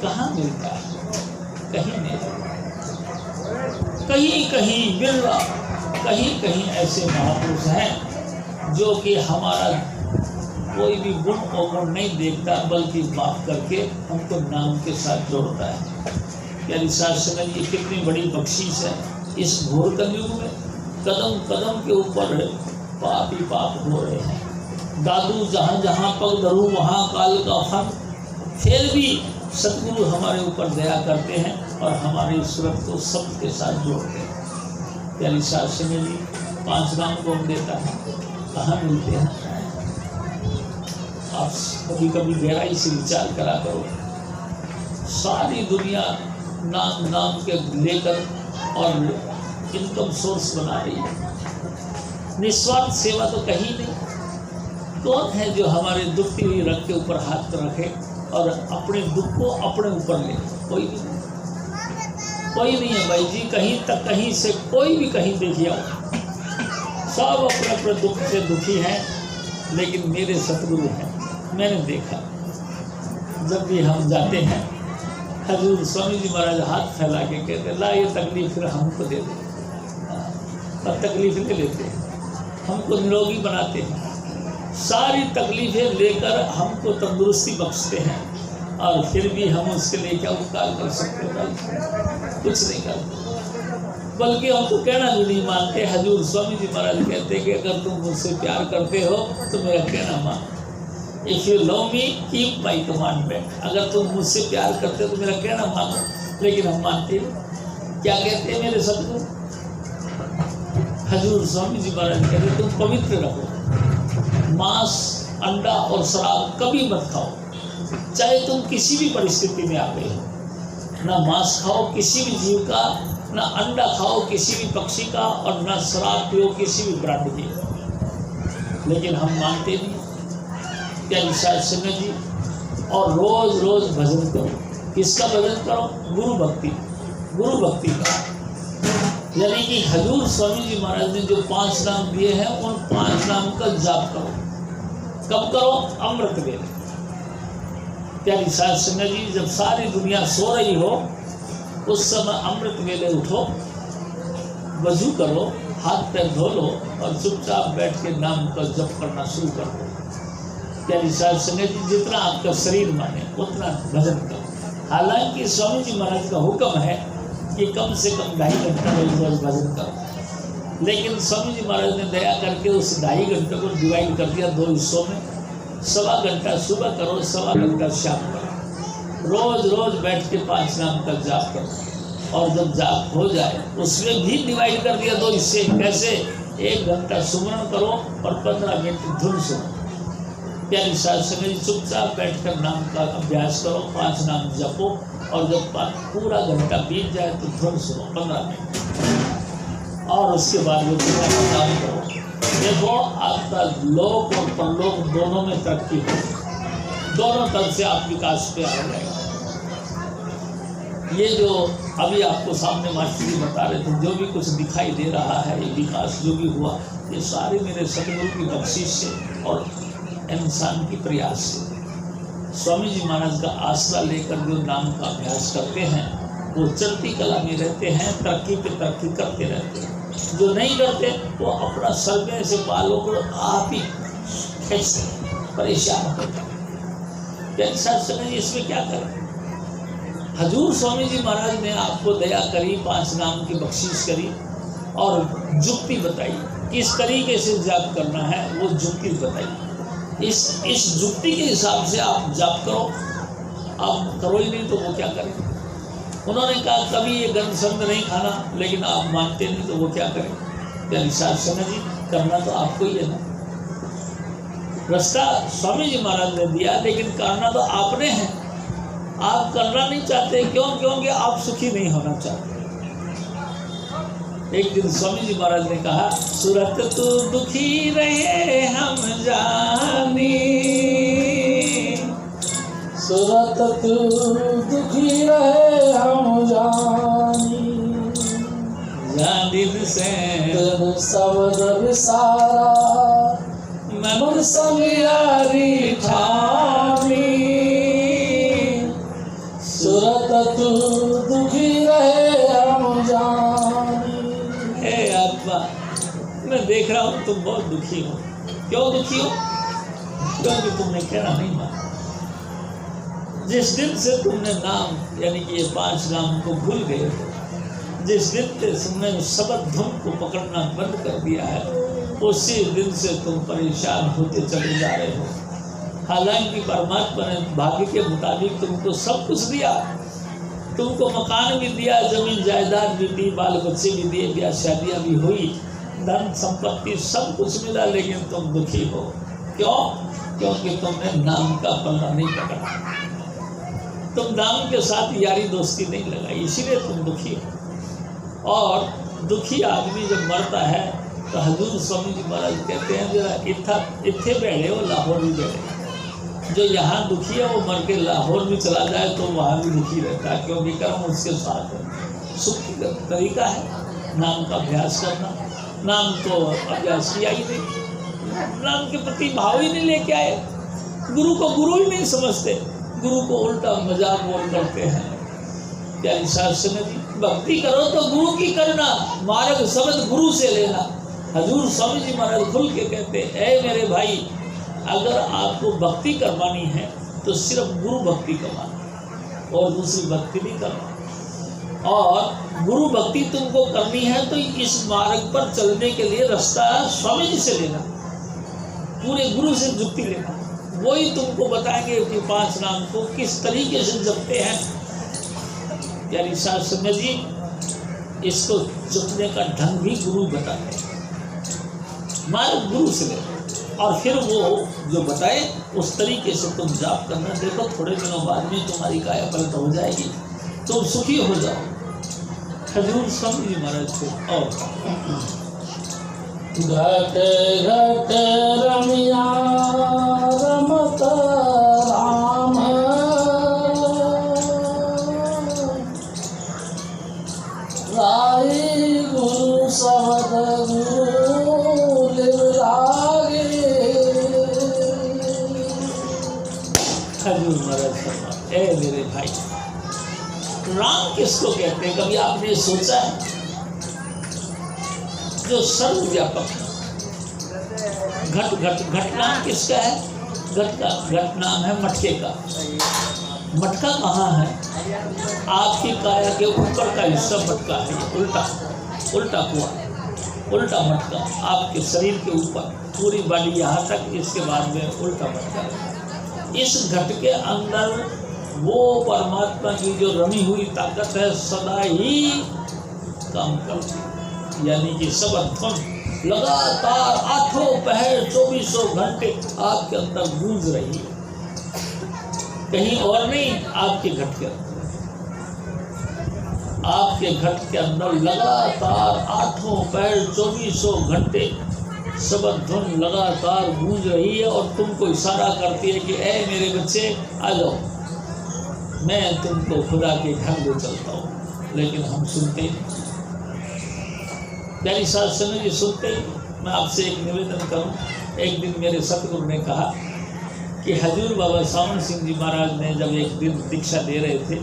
कहाँ मिलता है? कहीं नहीं। कहीं कहीं बिरला, कहीं कहीं ऐसे महापुरुष हैं जो कि हमारा कोई भी गुण अवगुण नहीं देखता, बल्कि माफ करके हमको नाम के साथ जोड़ता है। यानी शास्त्र में ये कितनी बड़ी बख्शीश है। इस घोर कलयुग में कदम कदम के ऊपर पाप ही पाप हो रहे हैं। दादू जहाँ जहाँ पग धरू वहाँ काल का फन, फिर भी सतगुरु हमारे ऊपर दया करते हैं और हमारी सूरत को सबके साथ जोड़ते हैं। यानी शास्त्र में भी 5 नाम कौन देता है, कहाँ मिलते हैं? आप कभी कभी गहराई से विचार करा करो। सारी दुनिया नाम नाम के लेकर और इनकम सोर्स बना रही है। निस्वार्थ सेवा तो कहीं नहीं। कौन है जो हमारे दुखती हुई रग के ऊपर हाथ रखे और अपने दुख को अपने ऊपर ले? कोई नहीं, कोई नहीं है भाई जी। कहीं तक कहीं से कोई भी कहीं देखिए आओ, सब अपने अपने दुख से दुखी हैं, लेकिन मेरे सतगुरु हैं। मैंने देखा जब भी हम जाते हैं, हजूर स्वामी जी महाराज हाथ फैला के कहते ला ये तकलीफ फिर हमको दे दे, और तकलीफ ले लेते हैं, हमको निरोगी बनाते हैं, सारी तकलीफें लेकर हमको तंदुरुस्ती बख्शते हैं, और फिर भी हम उसके लिए क्या उपकार कर सकते हैं भाई? कुछ नहीं करते, बल्कि हम तो कहना भी नहीं मानते। हजूर स्वामी जी महाराज कहते कि अगर तुम मुझसे प्यार करते हो तो मेरा कहना मान। If you love me keep my commandment. अगर तुम मुझसे प्यार करते हो तो मेरा कहना मानो, लेकिन हम मानते नहीं। क्या कहते हैं मेरे सतगुरु? हजूर स्वामी जी महाराज कहते तुम पवित्र रहो, मांस अंडा और शराब कभी मत खाओ, चाहे तुम किसी भी परिस्थिति में आ गए हो। ना मांस खाओ किसी भी जीव का, ना अंडा खाओ किसी भी पक्षी का, और ना शराब पियो किसी भी ब्रांड की। लेकिन हम मानते नहीं। क्या विशाल सिंह जी? और रोज रोज भजन करो। किसका भजन करो? गुरु भक्ति, गुरु भक्ति का। यानी कि हजूर स्वामी जी महाराज ने जो 5 नाम दिए हैं, उन 5 नाम का जाप करो। कब करो? अमृत वेले। क्या विशाल सिंह जी? जब सारी दुनिया सो रही हो उस समय अमृत वेले उठो, वजू करो, हाथ पैर धो लो और चुपचाप बैठ के नाम का जप करना शुरू कर दो। क्या विशाल संगत जी? जितना आपका शरीर माने उतना भजन करो। हालांकि स्वामी जी महाराज का हुक्म है कि कम से कम 2.5 घंटा रोज भजन करो, लेकिन स्वामी जी महाराज ने दया करके उस 2.5 घंटे को डिवाइड कर दिया 2 हिस्सों में। 1.25 घंटा सुबह करो, 1.25 घंटा शाम करो। रोज रोज बैठ के 5 नाम का जाप करो, और जब जाप हो जाए उसमें भी डिवाइड कर दिया 2 हिस्से। कैसे? 1 घंटा सुमरन करो और 15 मिनट धुन सुनो। प्यारी साध संगत चुपचाप बैठकर नाम का अभ्यास करो, 5 नाम जपो, और जब पूरा घंटा बीत जाए तो धुन सुनो 15 मिनट, और उसके बाद वो काम करो। देखो आपका लोक और परलोक दोनों में तरक्की हो, दोनों तरफ से आप विकास पे आ जाएगा। ये जो अभी आपको सामने मास्टर जी बता रहे थे, जो भी कुछ दिखाई दे रहा है, ये विकास जो भी हुआ, ये सारे मेरे सतगुरु की बख्शिश से और इंसान की प्रयास से। स्वामी जी महाराज का आसरा लेकर जो नाम का अभ्यास करते हैं वो चढ़ती कला में रहते हैं, तरक्की पे तरक्की करते रहते हैं। जो नहीं करते वो अपना सर में से बालों को आप ही खींचते परेशान होते हैं। इसमें क्या करें? हजूर स्वामी जी महाराज ने आपको दया करी, 5 नाम की बख्शीश करी और जुक्ति बताई, किस तरीके से जाप करना है वो जुक्ति बताई। इस जुक्ति के हिसाब से आप जाप करो, आप करो ही नहीं तो वो क्या करें। उन्होंने कहा कभी ये गंध संग नहीं खाना, लेकिन आप मानते नहीं तो वो क्या करें। प्यारी साध संगत जी, करना तो आपको ही है ना। रास्ता स्वामी जी महाराज ने दिया, लेकिन करना तो आपने है। आप करना नहीं चाहते, क्यों? क्योंकि आप सुखी नहीं होना चाहते। एक दिन स्वामी जी महाराज ने कहा, सूरत तू दुखी रहे हम जानी, सूरत तू दुखी रहे हम जानी, दिन से दिन शब्द विसारा मन समियारी ठानी, सूरत तू दुखी रहे हम जानी। हे आत्मा, मैं देख रहा हूँ तुम बहुत दुखी हो। क्यों दुखी हो? क्योंकि तुमने कहना नहीं माना। जिस दिन से तुमने नाम यानी कि ये 5 नाम को भूल गए हो, जिस दिन से तुमने शब्द धुन को पकड़ना बंद कर दिया है, उसी दिन से तुम परेशान होते चले जा रहे हो। हालांकि परमात्मा ने भाग्य के मुताबिक तुमको सब कुछ दिया, तुमको मकान भी दिया, जमीन जायदाद भी दी, बाल बच्चे भी दिए, ब्याह शादियाँ भी हुई, धन संपत्ति सब कुछ मिला, लेकिन तुम दुखी हो। क्यों? क्योंकि तुमने नाम का पल्ला नहीं पकड़ा, तुम नाम के साथ यारी दोस्ती नहीं लगाई, इसीलिए तुम दुखी हो। और दुखी आदमी जब मरता है तो हजूर स्वामी जी महाराज कहते हैं, जरा इत्थे बैठे हो लाहौर भी बैठे। जो यहाँ दुखी है वो मर के लाहौर भी चला जाए तो वहाँ भी दुखी रहता है, क्योंकि कर्म उसके साथ है। सुख का तरीका है नाम का अभ्यास करना। नाम तो अभ्यास किया ही नहीं, नाम के प्रति भाव ही नहीं लेके आए, गुरु को गुरु ही नहीं समझते, गुरु को उल्टा मजाक बोल करते हैं। प्यारी साध संगत जी, भक्ति करो तो गुरु की करना, मार्ग शब्द गुरु से लेना। हजूर स्वामी जी महाराज खुल के कहते हैं, ऐ मेरे भाई, अगर आपको भक्ति करवानी है तो सिर्फ गुरु भक्ति करवाना और दूसरी भक्ति नहीं करवाना। और गुरु भक्ति तुमको करनी है तो इस मार्ग पर चलने के लिए रास्ता स्वामी जी से लेना, पूरे गुरु से जुक्ति लेना। वही तुमको बताएंगे कि 5 नाम को किस तरीके से जपते हैं। यानी साध संगत जी, इसको जपने का ढंग भी गुरु बताते हैं, मार्ग गुरु से ले, और फिर वो जो बताए उस तरीके से तुम जाप करना। देखो थोड़े दिनों बाद में तुम्हारी काया पलट हो जाएगी, तुम सुखी हो जाओ। हजूर स्वामी जी महाराज को और घट घट रमिया रमत राम, राई गुरु शब्द गुरु लागे। हजूर महाराज फरमा, ए मेरे भाई, राम किसको कहते हैं? कभी आपने सोचा है? जो सर्वव्यापक है। घट घट घट नाम किसका है? घट नाम है मटके का। मटका कहाँ है? आपकी काया के ऊपर का हिस्सा मटका है, उल्टा कुआं, उल्टा मटका आपके शरीर के ऊपर, पूरी बॉडी यहाँ तक, इसके बाद में उल्टा मटका। इस घट के अंदर वो परमात्मा की जो रमी हुई ताकत है सदा ही काम करती, यानी कि सबद लगातार 8 पहर 2400 घंटे आपके अंदर गूंज रही है, कहीं और नहीं, आपके घट के अंदर। आपके घट के अंदर लगातार 8 पहर 2400 घंटे सबद धुन लगातार गूंज रही है, और तुमको इशारा करती है कि ऐ मेरे बच्चे आ जाओ, मैं तुमको खुदा के घर ले चलता हूँ। लेकिन हम सुनते नहीं। प्यारी साध संगत जी, सुनते ही। मैं आपसे एक निवेदन करूँ, एक दिन मेरे सतगुरु ने कहा कि हजूर बाबा सावन सिंह जी महाराज ने जब एक दिन दीक्षा दे रहे थे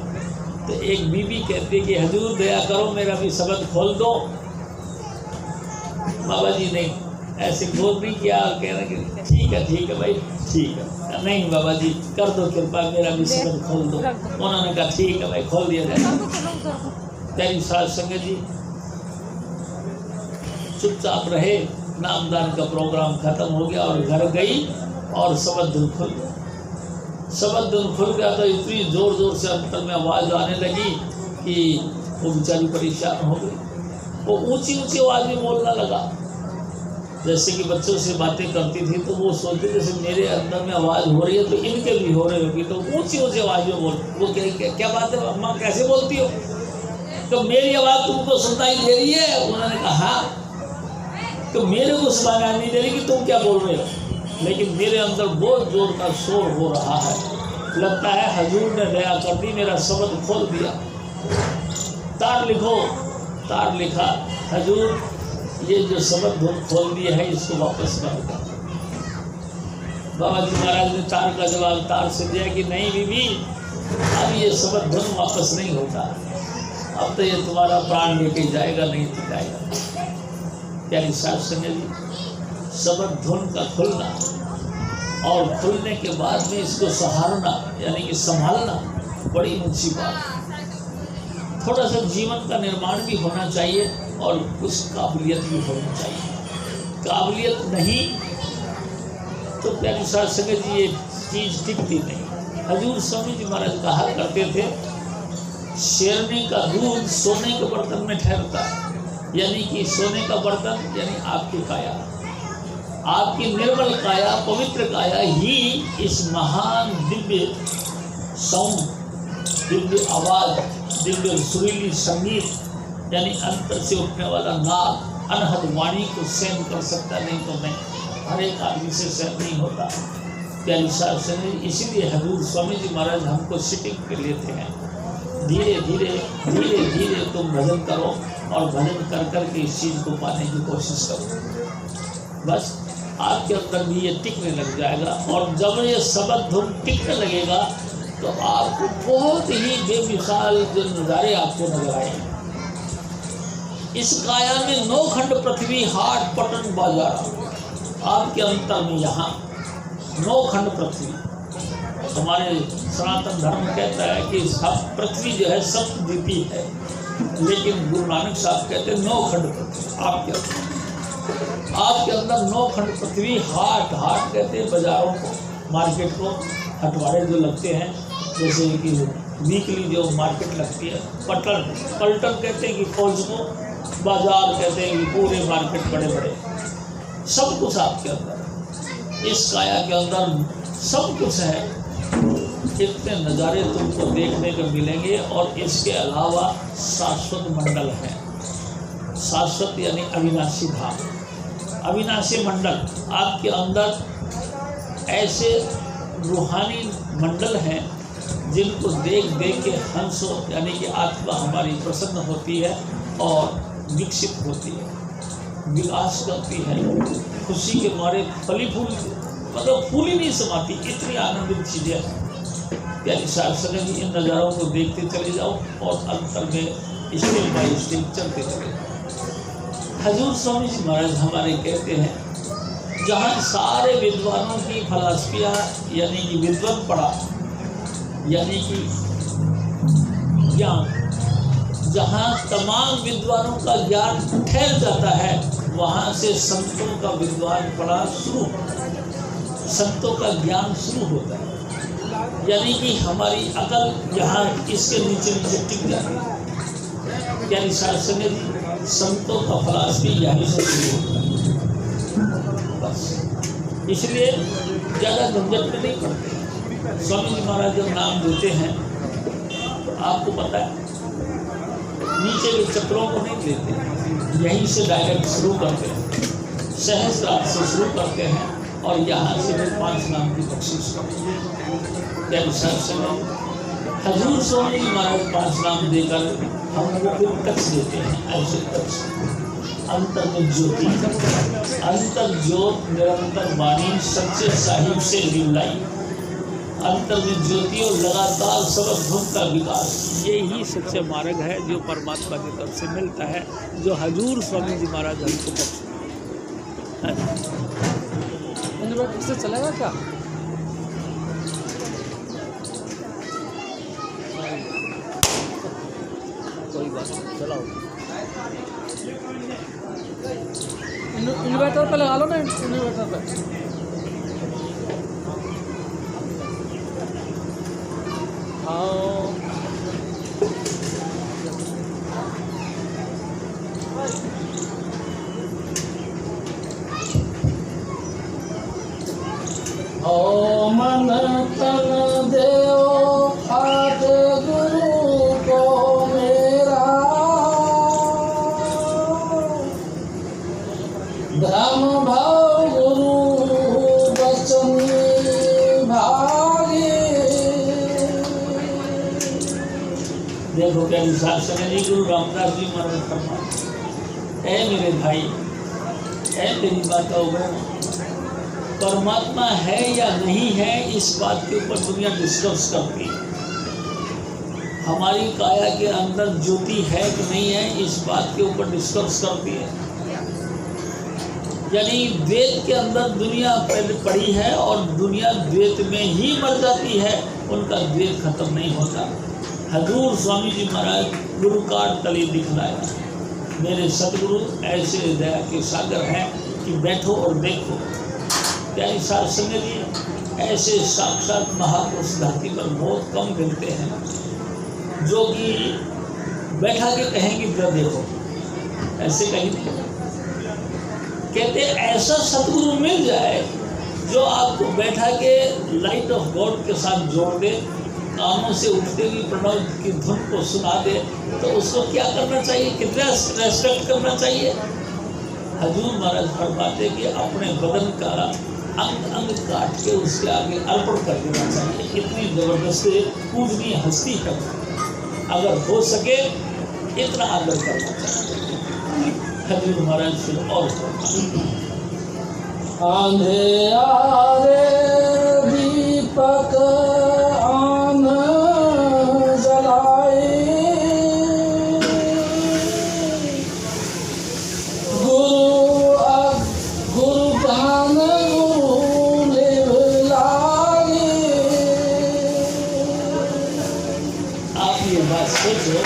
तो एक बीबी कहती कि हजूर दया करो, मेरा भी शब्द खोल दो। बाबा जी ने ऐसे गोद नहीं किया और कह रहे कि ठीक है भाई, ठीक है। नहीं बाबा जी कर दो कृपा, मेरा भी शब्द खोल दो। उन्होंने कहा ठीक है भाई, खोल दिया जाए। तेरी साध संगत जी चुपचाप रहे, नामदान का प्रोग्राम खत्म हो गया और घर गई और शब्द खुल गया। सबद धुन खुल गया तो इतनी जोर जोर से अंतर में आवाज़ आने लगी कि वो बेचारी परेशान हो गई। वो ऊंची ऊंची आवाज़ में बोलना लगा। जैसे कि बच्चों से बातें करती थी तो वो सोचते जैसे मेरे अंदर में आवाज़ हो रही है तो इनके भी हो रही होगी, तो ऊंची ऊंची आवाज़ में बोल। वो क्या बात है अम्मा, कैसे बोलती हो? तो मेरी आवाज़ तुमको सुनाई दे रही है? उन्होंने कहा तो मेरे को सुनाई नहीं दे रही कि तुम क्या बोल रहे हो, लेकिन मेरे अंदर बहुत जोर का शोर हो रहा है। लगता है हजूर ने दया कर दी, मेरा शब्द खोल दिया। तार लिखो। तार लिखा, हजूर ये जो शब्द धुन खोल दिया है इसको वापस कर दो। बाबा जी महाराज ने तार का जवाब तार से दिया कि नहीं बीबी, अब ये शब्द धुन वापस नहीं होता, अब तो ये तुम्हारा प्राण लेके जाएगा, नहीं तो जाएगा। प्यारी साहब संगत जी, शब्द धुन का खुलना और खुलने के बाद में इसको सहारना यानी कि संभालना बड़ी ऊंची बात है। थोड़ा सा जीवन का निर्माण भी होना चाहिए और कुछ काबिलियत भी होनी चाहिए। काबिलियत नहीं तो प्यारी साहब संगत जी ये चीज़ टिकती नहीं। हजूर स्वामी जी महाराज कहा करते थे, शेरनी का दूध सोने के बर्तन में ठहरता है, यानी कि सोने का बर्तन यानी आपकी काया, आपकी निर्मल काया, पवित्र काया ही इस महान दिव्य साउंड, दिव्य आवाज़, दिव्य सुरीली संगीत यानी अंतर से उठने वाला नाद, अनहद वाणी को सहन कर सकता, नहीं तो नहीं, हर एक आदमी से सहन नहीं होता। प्यारी साहब से इसीलिए हजूर स्वामी जी महाराज हमको सिटिंग पे लेते हैं। धीरे धीरे धीरे धीरे तुम भजन करो और भजन कर कर के इस चीज़ को पाने की कोशिश करो। बस आपके अंदर भी ये टिकने लग जाएगा, और जब ये शब्द धुन टिकने लगेगा तो आपको बहुत ही बेमिसाल जो नज़ारे आपको नजर आएंगे। इस काया में 9 खंड पृथ्वी, हाट पटन बाजार, आपके अंतर में यहाँ 9 खंड पृथ्वी। हमारे सनातन धर्म कहता है कि सब पृथ्वी जो है सप्तद्वीपी है, लेकिन गुरु नानक साहब कहते हैं 9 खंड पृथ्वी आपके अंदर 9 खंड पृथ्वी। हाट, हाट कहते हैं बाजारों को, मार्केट को, हटवाड़े जो लगते हैं, जैसे कि वीकली जो मार्केट लगती है। पटन, पलटन कहते हैं कि फौज को, बाजार कहते हैं कि पूरे मार्केट बड़े बड़े, सब कुछ आपके अंदर, इस काया के अंदर सब कुछ है। इतने नज़ारे तुमको देखने को मिलेंगे, और इसके अलावा शाश्वत मंडल है। शाश्वत यानी अविनाशी धाम, अविनाशी मंडल आपके अंदर ऐसे रूहानी मंडल हैं जिनको देख देख के हंस यानी कि आत्मा हमारी प्रसन्न होती है और विकसित होती है, विकास करती है, खुशी के मारे फली फूल, मतलब फूल ही नहीं समाती, इतनी आनंदित चीज़ें हैं। प्यारी साहब संगत इन नज़ारों को देखते चले जाओ और अंतर में स्टेप बाई स्टेप चलते चले जाओ। हजूर स्वामी जी महाराज हमारे कहते हैं, जहाँ सारे विद्वानों की फलसफियाँ यानी कि विद्वान पढ़ा यानी कि ज्ञान, जहाँ तमाम विद्वानों का ज्ञान ठहर जाता है, वहाँ से संतों का विद्वान पढ़ा शुरू, संतों का ज्ञान शुरू होता है। यानी कि हमारी अकल यहाँ इसके नीचे नीचे टिक जाती है। यानी शासन संतों का फलसफी यहीं से शुरू होता है। बस इसलिए ज़्यादा झंझट में नहीं पड़ते। स्वामी जी महाराज जब नाम देते हैं तो आपको पता है नीचे के चक्रों को नहीं लेते, यहीं से डायरेक्ट शुरू करते हैं, सहस्त्रार्थ से शुरू करते हैं और यहाँ से फिर 5 नाम की बख्शिश करते हैं। हजूर स्वामी जी महाराज 5 नाम देकर हमको फिर टच देते हैं, ऐसे टच। अंतर में ज्योति, अंतर ज्योत निरंतर वाणी सच्चे साहिब से लिवलाई, अंतर में ज्योति और लगातार सबक धुन का विकास, ये ही सच्चा मार्ग है जो परमात्मा की तरफ से मिलता है, जो हजूर स्वामी जी महाराज हमको बख्शे। इससे चलेगा क्या? कोई बात नहीं, चलाओ। इन्वर्टर पे लगा लो ना, इन्वर्टर पे। ओ मन तन देओ हाथ गुरु को मेरा, धर्म भाव गुरु बचन भागे। देखो क्या शासन है जी, गुरु रामदास जी महाराज फरमाते, ऐ मेरे भाई, ऐ तेरी बातों में परमात्मा है या नहीं है, इस बात के ऊपर दुनिया डिस्कस करती है। हमारी काया के अंदर ज्योति है कि नहीं है, इस बात के ऊपर डिस्कस करती है। यानी द्वैत के अंदर दुनिया पहले पड़ी है और दुनिया द्वैत में ही मर जाती है, उनका द्वैत खत्म नहीं होता। हजूर स्वामी जी महाराज गुरु कार्ड तले दिखलाया, मेरे सदगुरु ऐसे दया के सागर हैं कि बैठो और देखो। प्यारी साध संगत जी, ऐसे साक्षात महापुरुष धरती पर बहुत कम मिलते हैं जो कि बैठा के कहेंगे इधर देखो, ऐसे कहीं नहीं कहते। ऐसा सतगुरु मिल जाए जो आपको बैठा के लाइट ऑफ गॉड के साथ जोड़ दे, कानों से उठते हुए प्रणव की धुन को सुना दे, तो उसको क्या करना चाहिए, कितना रेस्पेक्ट करना चाहिए। हजूर महाराज फरमाते कि अपने बदन का अंग अंग काट के उसके आगे अर्पण कर देना चाहिए। इतनी जबरदस्त पूजनीय हस्ती है, अगर हो सके इतना आदर करना चाहिए। हजूर महाराज फिर और अंधेरे दीपक आन जलाए, गुरु ज्ञान गुरु लिव लागे। आप ये बात सोचो,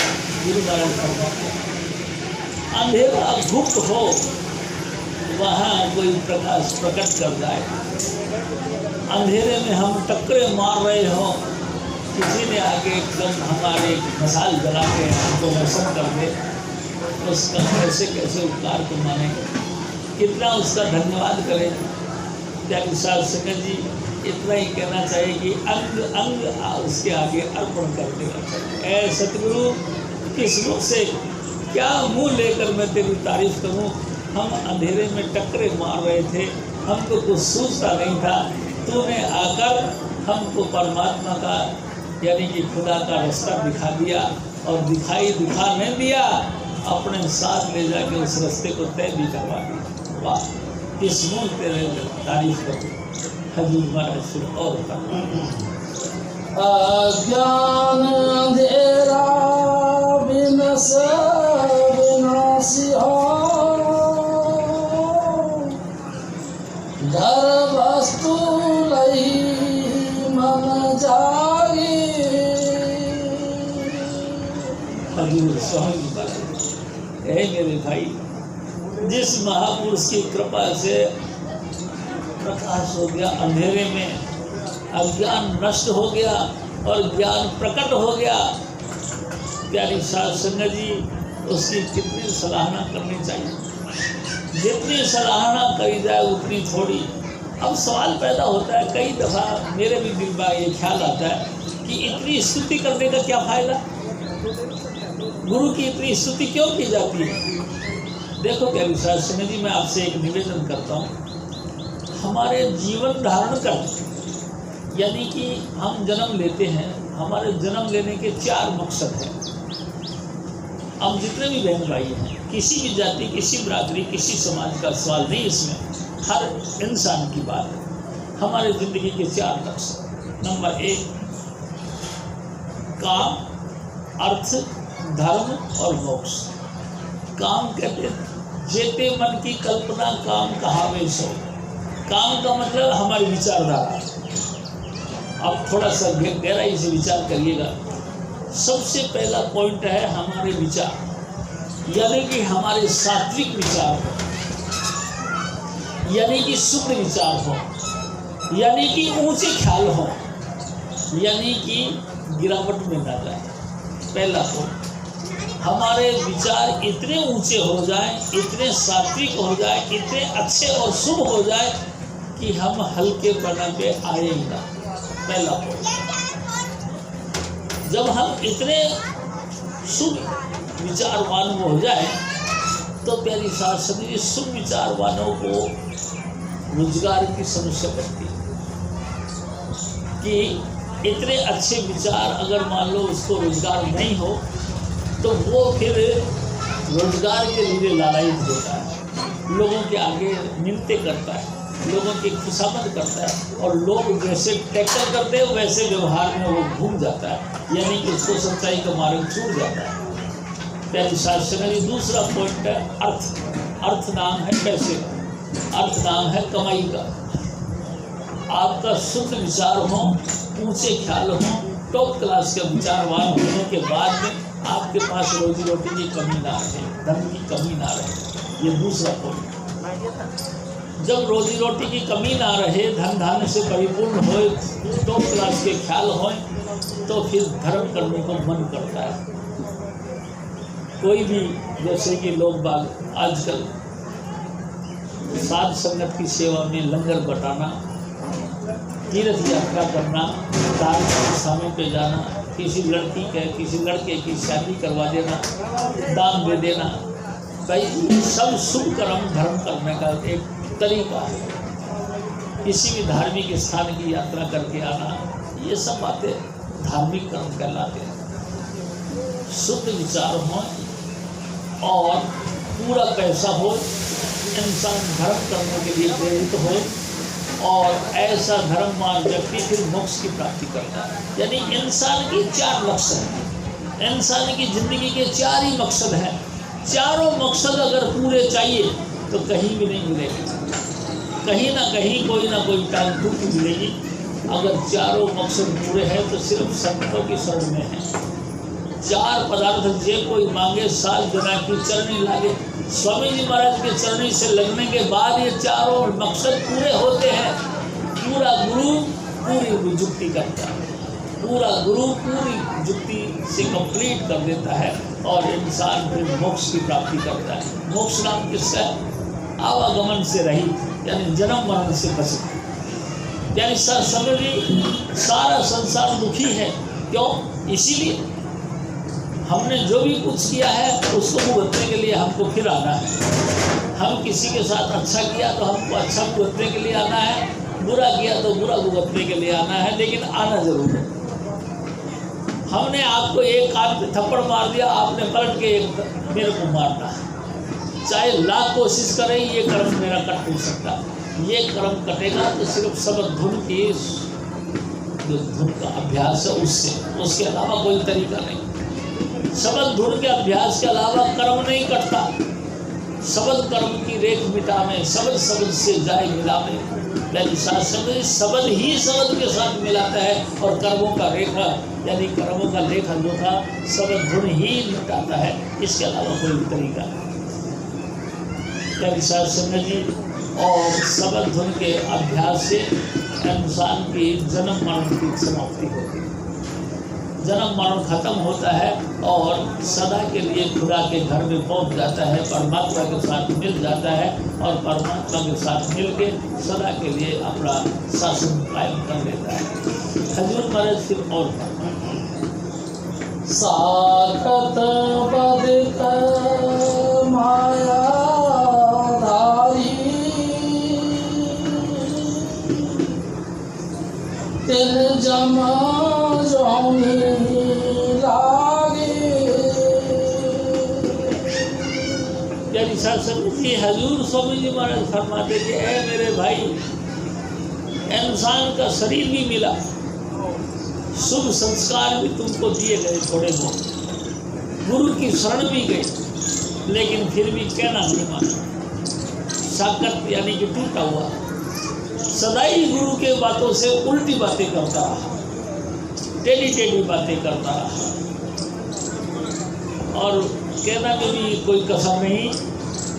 गुरु महाराज फरमाते अंधेरा गुप्त हो, वहाँ कोई प्रकाश प्रकट कर जाए। अंधेरे में हम टक्करे मार रहे हो, किसी ने आगे एकदम हमारे मसाल जला के हमको रोशन कर दे, उसका कैसे कैसे उपकार को माने, कितना उसका धन्यवाद करें। प्यारी साध संगत जी, इतना ही कहना चाहिए कि अंग अंग उसके आगे अर्पण कर देना चाहिए। ऐ सतगुरु, किस मुख से क्या मुंह लेकर मैं तेरी तारीफ करूं, हम अंधेरे में टक्करे मार रहे थे, हमको कुछ सूझता नहीं था, तूने आकर हमको परमात्मा का यानी कि खुदा का रास्ता दिखा दिया, और दिखा नहीं दिया, अपने साथ ले जाके उस रास्ते को तय भी करवा दिया। वाह, किस मुंह तेरे तारीफ करूं। हजूर महाराज फिर और अज्ञान अंधेरा विनस विनाशी हो, धर वस्तु लई मन जागे। हजूर स्वामी जी महाराज, हे मेरे भाई, जिस महापुरुष की कृपा से प्रकाश हो गया, अंधेरे में अज्ञान नष्ट हो गया और ज्ञान प्रकट हो गया, प्यारी साध संगत जी, उसकी कितनी सराहना करनी चाहिए। जितनी सराहना करी जाए उतनी थोड़ी। अब सवाल पैदा होता है, कई दफ़ा मेरे भी दिल में ये ख्याल आता है कि इतनी स्तुति करने का क्या फ़ायदा, गुरु की इतनी स्तुति क्यों की जाती है। देखो प्यारी साध संगत जी, मैं आपसे एक निवेदन करता हूँ, हमारे जीवन धारण कर यानी कि हम जन्म लेते हैं, हमारे जन्म लेने के 4 मकसद हैं। हम जितने भी बहन भाई हैं, किसी भी जाति, किसी बिरादरी, किसी समाज का सवाल नहीं, इसमें हर इंसान की बात है। हमारे ज़िंदगी के 4 मकसद। नंबर 1 काम, अर्थ, धर्म और मोक्ष। काम कहते जेते मन की कल्पना काम कहावे सो। काम का मतलब हमारी विचारधारा। अब थोड़ा सा गहराई से विचार करिएगा। सबसे पहला पॉइंट है हमारे विचार, यानी कि हमारे सात्विक विचार हो, यानी कि शुद्ध विचार हो, यानी कि ऊंचे ख्याल हो, यानी कि गिरावट में ना जाए। पहला पॉइंट, हमारे विचार इतने ऊंचे हो जाए, इतने सात्विक हो जाए, इतने अच्छे और शुभ हो जाए कि हम हल्के पना पे आए ही ना। पहला पॉइंट, जब हम इतने शुभ विचारवान हो जाए तो प्यारी साथ सदी शुभ विचारवानों को रोजगार की समस्या पड़ती है कि इतने अच्छे विचार अगर मान लो उसको रोजगार नहीं हो तो वो फिर रोजगार के लिए लालायित होता है, लोगों के आगे मिन्नतें करता है, लोगों की खुशामद करता है और लोग जैसे टैकल करते हैं वैसे व्यवहार में वो घूम जाता है, यानी कि उसको सच्चाई का मार्ग छूट जाता है। प्यारी शास्त्र में दूसरा पॉइंट है अर्थ। अर्थ नाम है पैसे का, अर्थ नाम है कमाई का। आपका शुद्ध विचार हो, ऊंचे ख्याल हो, टॉप क्लास का विचारवान होने के बाद में आपके पास रोजी रोटी की कमी ना रहे, धन की कमी ना रहे। ये दूसरा पॉइंट। जब रोजी रोटी की कमी ना रहे, धन धान्य से परिपूर्ण हो, टॉप क्लास के ख्याल हो, तो फिर धर्म करने को मन करता है। कोई भी जैसे कि लोग बाग आजकल साध संगत की सेवा में लंगर बटाना, तीर्थ यात्रा करना, धार्मिक स्थानों पे जाना, किसी लड़की के किसी लड़के की शादी करवा देना, दान दे देना, भाई सब शुभ कर्म धर्म करने का एक तरीका है। किसी भी धार्मिक स्थान की यात्रा करके आना, ये सब बातें धार्मिक कर्म कहलाते हैं। शुद्ध विचार हो और पूरा पैसा हो, इंसान धर्म करने के लिए प्रेरित हो और ऐसा धर्मवान व्यक्ति फिर मोक्ष की प्राप्ति करता है। यानी इंसान के 4 मकसद हैं, इंसान की जिंदगी के 4 ही मकसद हैं। चारों मकसद अगर पूरे चाहिए तो कहीं भी नहीं मिलेगी, कहीं ना कहीं कोई ना कोई टांग टूट मिलेगी। अगर चारों मकसद पूरे हैं तो सिर्फ संतों की शरण में है। 4 पदार्थ जे कोई मांगे साल जना की चरणी लागे। स्वामी जी महाराज के चरणी से लगने के बाद ये चारों मकसद पूरे होते हैं। पूरा गुरु पूरी जुक्ति करता है, पूरा गुरु पूरी जुक्ति से कंप्लीट कर देता है और इंसान फिर मोक्ष की प्राप्ति करता है। मोक्ष नाम किसका है? आवागमन से रहित, यानी जन्म मरण से बचित। यानी सारा संसार दुखी है। क्यों? इसीलिए हमने जो भी कुछ किया है उसको भुगतने के लिए हमको फिर आना है। हम किसी के साथ अच्छा किया तो हमको अच्छा भुगतने के लिए आना है, बुरा किया तो बुरा भुगतने के लिए आना है, लेकिन आना जरूर है। हमने आपको एक कान पे थप्पड़ मार दिया, आपने पलट के मेरे को मारना है। चाहे लाख कोशिश करें, ये कर्म मेरा कट नहीं सकता। ये कर्म कटेगा तो सिर्फ शब्द धुन की जो धुन का अभ्यास है उसके अलावा कोई तरीका नहीं। शब्द धुन के अभ्यास के अलावा कर्म नहीं कटता। शब्द कर्म की रेख मिटावे, शब्द शब्द से जाए मिलावे। यानी शास्त्र में शब्द ही शब्द के साथ मिलाता है और कर्मों का रेखा यानी कर्मों का लेखा जो था शब्द धुन ही मिटाता है, इसके अलावा कोई तरीका नहीं। यानी शास्त्र जी और शब्द धुन के अभ्यास से इंसान की जन्म मरण की समाप्ति होती है। जन्म मरण खत्म होता है और सदा के लिए खुदा के घर में पहुंच जाता है, परमात्मा के साथ मिल जाता है और परमात्मा के साथ मिल के सदा के लिए अपना शासन कायम कर लेता है। हजूर महाराज फिर और साकत बदित माया तिल जमा जोनी लागे। यानी शासन जी हजूर स्वामी जी महाराज फरमाते कि ऐ मेरे भाई, इंसान का शरीर भी मिला, शुभ संस्कार भी तुमको दिए गए थोड़े बहुत, गुरु की शरण भी गए, लेकिन फिर भी कहना नहीं माना। साकत यानी कि टूटा हुआ, सदाई गुरु के बातों से उल्टी बातें करता रहा, टेढ़ी टेढ़ी बातें करता रहा और कहना में भी कोई कसम नहीं।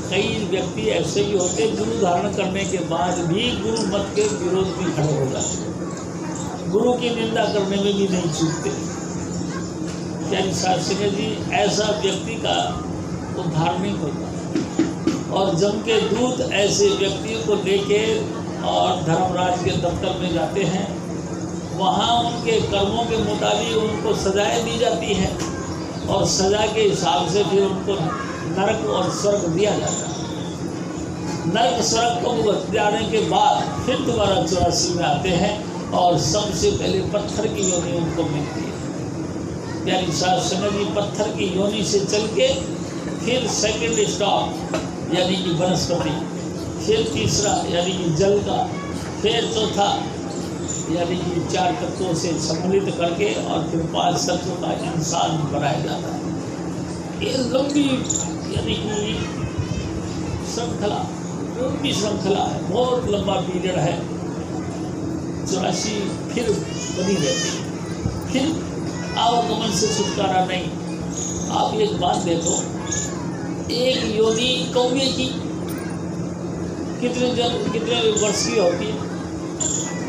कई व्यक्ति ऐसे भी होते गुरु धारण करने के बाद भी गुरु मत के विरोध में खड़े हो जाते। गुरु की निंदा करने में भी नहीं चूकते। प्यारी साध संगत जी, ऐसा व्यक्ति का उद्धार नहीं होता। और जम के दूत ऐसे व्यक्तियों को लेके और धर्मराज के दफ्तर में जाते हैं, वहाँ उनके कर्मों के मुताबिक उनको सजाएं दी जाती है और सजा के हिसाब से फिर उनको नरक और स्वर्ग दिया जाता है। नरक स्वर्ग को भुगत जाने के बाद फिर दोबारा 84 में आते हैं और सबसे पहले पत्थर की योनि उनको मिलती है। यानी साध संगत जी, पत्थर की योनि से चल के फिर सेकंड स्टॉप यानी कि वनस्पति, फिर तीसरा यानी कि जल का, फिर चौथा यानी कि 4 तत्वों से सम्मिलित करके और फिर 5 तत्वों का इंसान बनाया जाता है। ये लंबी यानी कि श्रृंखला, लंबी श्रृंखला है, बहुत लंबा पीरियड है। 84 फिर बनी रहती है, फिर आवागमन से छुटकारा नहीं। आप एक बात देखो, एक योनि कौवे की कितने वर्ष की होती है?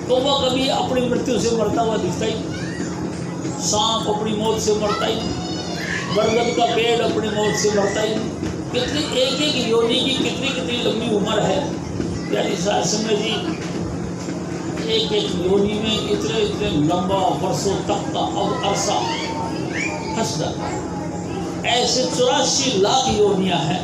कौवा कभी अपनी मृत्यु से मरता हुआ दिखता ही, सांप अपनी मौत से मरता ही, बरगद का पेड़ अपनी मौत से मरता ही। कितनी एक एक योनि की कितनी लंबी उम्र है। यानी साध संगत जी, एक एक योनि में इतने लंबा वर्षों तक का अब अरसा फंस जाता है। ऐसे 84 लाख योनियां हैं।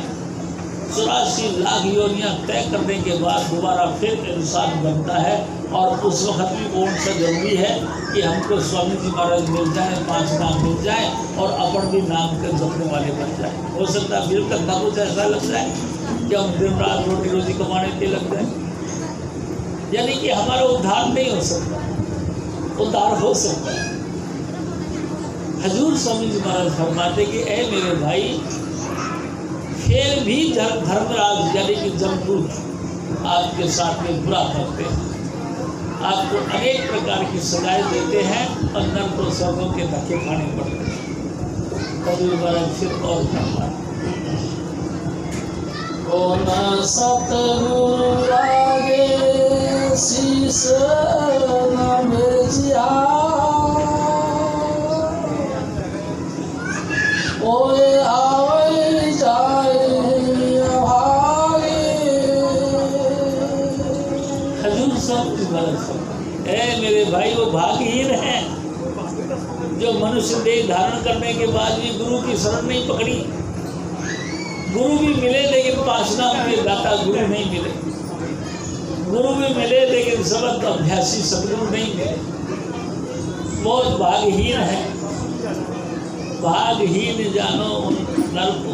84 लाख योनियां तय करने के बाद दोबारा फिर इंसान बनता है। और उस वक्त भी कौन सा जरूरी है कि हमको स्वामी जी महाराज मिल जाए, 5 नाम मिल जाए और अपन भी नाम के जपने वाले बन जाए। हो सकता है फिर तक कुछ ऐसा लग जाए कि हम दिन रात रोटी रोजी कमाने के लग जाए। यानी कि हमारा उद्धार नहीं हो सकता, उद्धार हो सकता है। हजूर स्वामी जी महाराज फरमाते कि ऐ मेरे भाई, फिर भी धर्मराज यानी कि जमदूत आपके साथ में बुरा करते हैं, आपको अनेक प्रकार की सजाएं देते हैं और नरक और स्वर्गों के धक्के खाने पड़ते हैं। हजूर महाराज फिर और सतगुरु लागे शीस न भेजिया, ओए आवे जाए भागे। हजूर सब ऐ मेरे भाई, वो भाग्यहीन हैं जो मनुष्य देह धारण करने के बाद भी गुरु की शरण नहीं पकड़ी। गुरु भी मिले लेकिन उपासना के दाता गुरु नहीं मिले, गुरु भी मिले लेकिन सबक अभ्यासी सदगुरु नहीं मिले। बहुत भाग्यहीन है, भाग्यहीन जानो उन नर को।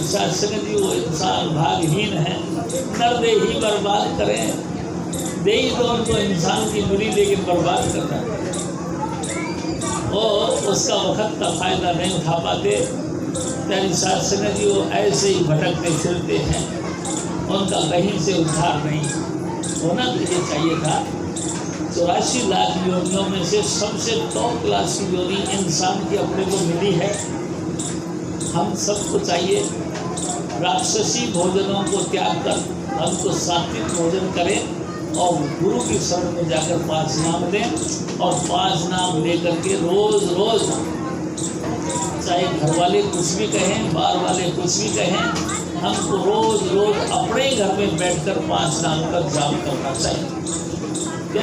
साध संगत जी, वो इंसान भाग्यहीन है। नर दे ही बर्बाद करें, दे ही तो उनको इंसान की मिली लेकिन बर्बाद करना है। और उसका वक्त का फायदा नहीं उठा पाते। प्यारी साध संगत जी, वो ऐसे ही भटकते फिरते हैं, उनका कहीं से उद्धार नहीं होना। तो ये चाहिए था 84 लाख योनियों में से सबसे टॉप क्लास की योनि इंसान की अपने को मिली है। हम सबको चाहिए राक्षसी भोजनों को त्याग कर हमको सात्विक भोजन करें और गुरु की शरण में जाकर 5 नाम लें और 5 नाम लेकर के रोज रोज, चाहे घर वाले कुछ भी कहें, बाहर वाले कुछ भी कहें, हमको रोज रोज अपने घर में बैठकर 5 नाम का जाप करना चाहिए।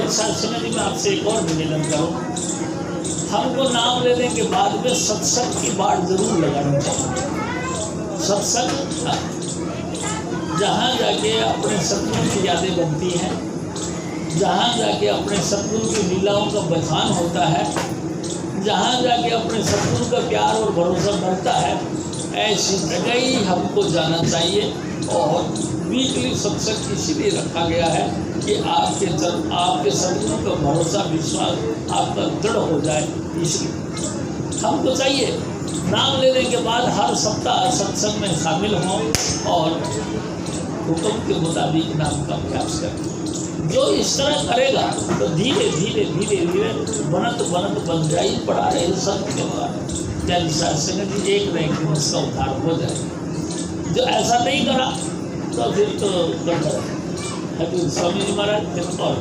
साध संगत जी, मैं आपसे एक और निवेदन करूँ, हमको नाम लेने के बाद में सत्संग की बात जरूर लगानी चाहिए। सत्संग जहाँ जाके अपने सतगुरु की यादें बनती हैं, जहाँ जाके अपने सतगुरु की लीलाओं का बखान होता है, जहाँ जाके अपने सतगुरु का प्यार और भरोसा बढ़ता है, ऐसी जगह ही हमको जाना चाहिए। और वीकली सत्संग इसीलिए रखा गया है कि आपके सतगुरु का भरोसा विश्वास आपका दृढ़ हो जाए। इसलिए हमको चाहिए नाम लेने के बाद हर सप्ताह सत्संग में शामिल हों और हुक्म के मुताबिक नाम का अभ्यास करें। जो इस तरह करेगा तो धीरे धीरे धीरे धीरे बनत बन जाए, पड़ा रहे संत के द्वारा। यानी साध संगत जी, एक न एक दिन उसका उद्धार हो जाए। जो ऐसा नहीं करा तो फिर तो गड़बड़ है। स्वामी जी महाराज फिर और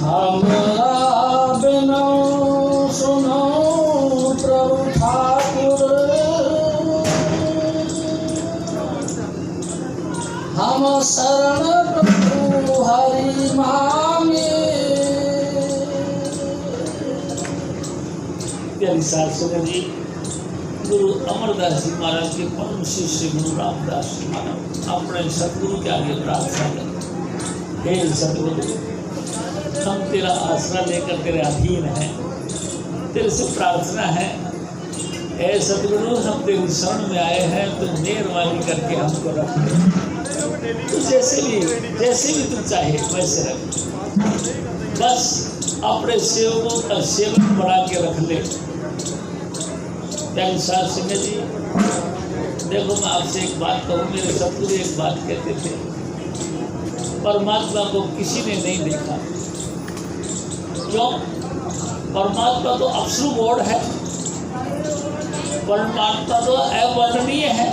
हमरा बिनु सुनो प्रभु ठाकुर, हम शरण प्रभु हरि मांगे। प्यारी साथ सुने जी, गुरु अमरदास जी महाराज के परम शिष्य गुरु रामदास जी महाराज अपने सतगुरु के आगे प्रार्थना करें। हे सतगुरु, हम तेरा आसरा लेकर तेरे अधीन हैं, तेरे से प्रार्थना है, हे सतगुरु हम तेरी शरण में आए हैं, तो मेहरबानी करके हमको रख ले। तो जैसे भी तू चाहे वैसे रख, बस अपने सेवकों का सेवक बना के रख ले। प्यारी साथ सिंह जी, देखो मैं आपसे एक बात कहूँ, मेरे सतगुरु एक बात कहते थे, परमात्मा को किसी ने नहीं देखा। क्यों? परमात्मा तो अब्सोल्यूट गॉड है, परमात्मा तो अवर्णनीय है।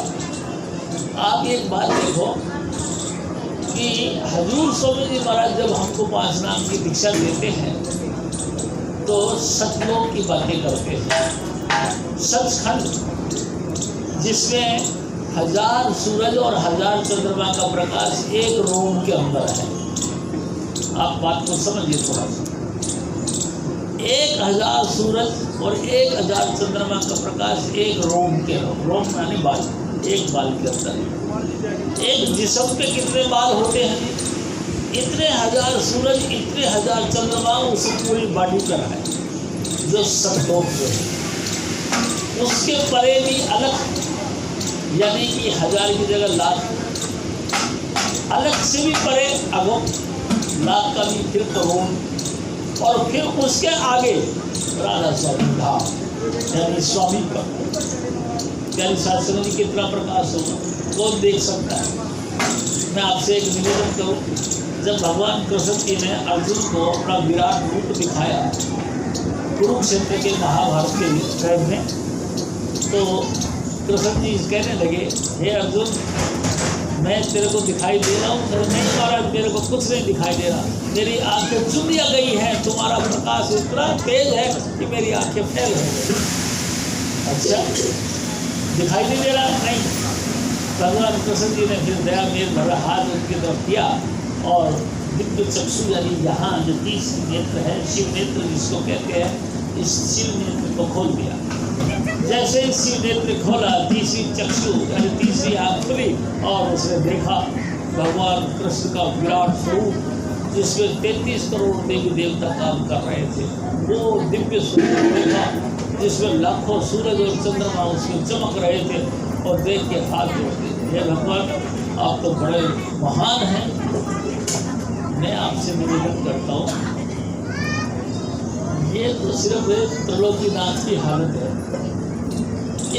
आप एक बात देखो कि हजूर स्वामी जी महाराज जब हमको 5 नाम की दीक्षा देते हैं तो सतलोक की बातें करते हैं। सचखंड जिसमें 1000 सूरज और 1000 चंद्रमा का प्रकाश एक रोम के अंदर है। आप बात को समझिए थोड़ा सा। 1000 सूरज और 1000 चंद्रमा का प्रकाश एक रोम यानी बाल, एक बाल के अंदर। एक जिस्म पे कितने बाल होते हैं? इतने 1000 सूरज, इतने 1000 चंद्रमा उस पूरी बॉडी पर है जो सतलोक पे है। उसके परे भी अलग, यानी कि 1000 की जगह लाख, अलग से भी परे अगम, लाख का भी फिर करोड़, और फिर उसके आगे राधा स्वामी धाम यानी स्वामी का। यानी शास्त्रों में कितना प्रकाश होगा, कौन देख सकता है? मैं आपसे एक निवेदन करूं, जब भगवान कृष्ण जी ने अर्जुन को अपना विराट रूप दिखाया कुरुक्षेत्र के महाभारत के युद्ध में, तो कृष्ण जी कहने लगे, हे अर्जुन, मैं तेरे को दिखाई दे रहा हूँ? नहीं महाराज, मेरे को कुछ नहीं दिखाई दे रहा, मेरी आंखें चुन लिया गई हैं, तुम्हारा प्रकाश इतना तेज है कि मेरी आंखें फैल गई। अच्छा, दिखाई नहीं दे रहा? नहीं। भगवान कृष्ण जी ने फिर दया मेल भरा हाथ उनकी तरफ किया और दिव्य चक्षु यानी यहाँ जो 30 नेत्र है, शिव नेत्र जिसको कहते हैं, इस शिव नेत्र को खोल दिया। जैसे ही शिव नेत्र खोला, तीसरी चक्षु यानी तीसरी आँख खुली और उसने देखा भगवान कृष्ण का विराट स्वरूप जिसमें 33 करोड़ देवी देवता काम कर रहे थे। वो दिव्य स्वरूप देखा जिसमें लाखों सूरज और चंद्रमा उसमें चमक रहे थे, और देख के हाथ जोड़ते, हे भगवान, आप तो बड़े महान हैं। मैं आपसे निवेदन करता हूँ, ये तो सिर्फ त्रिलोकीनाथ की हालत है,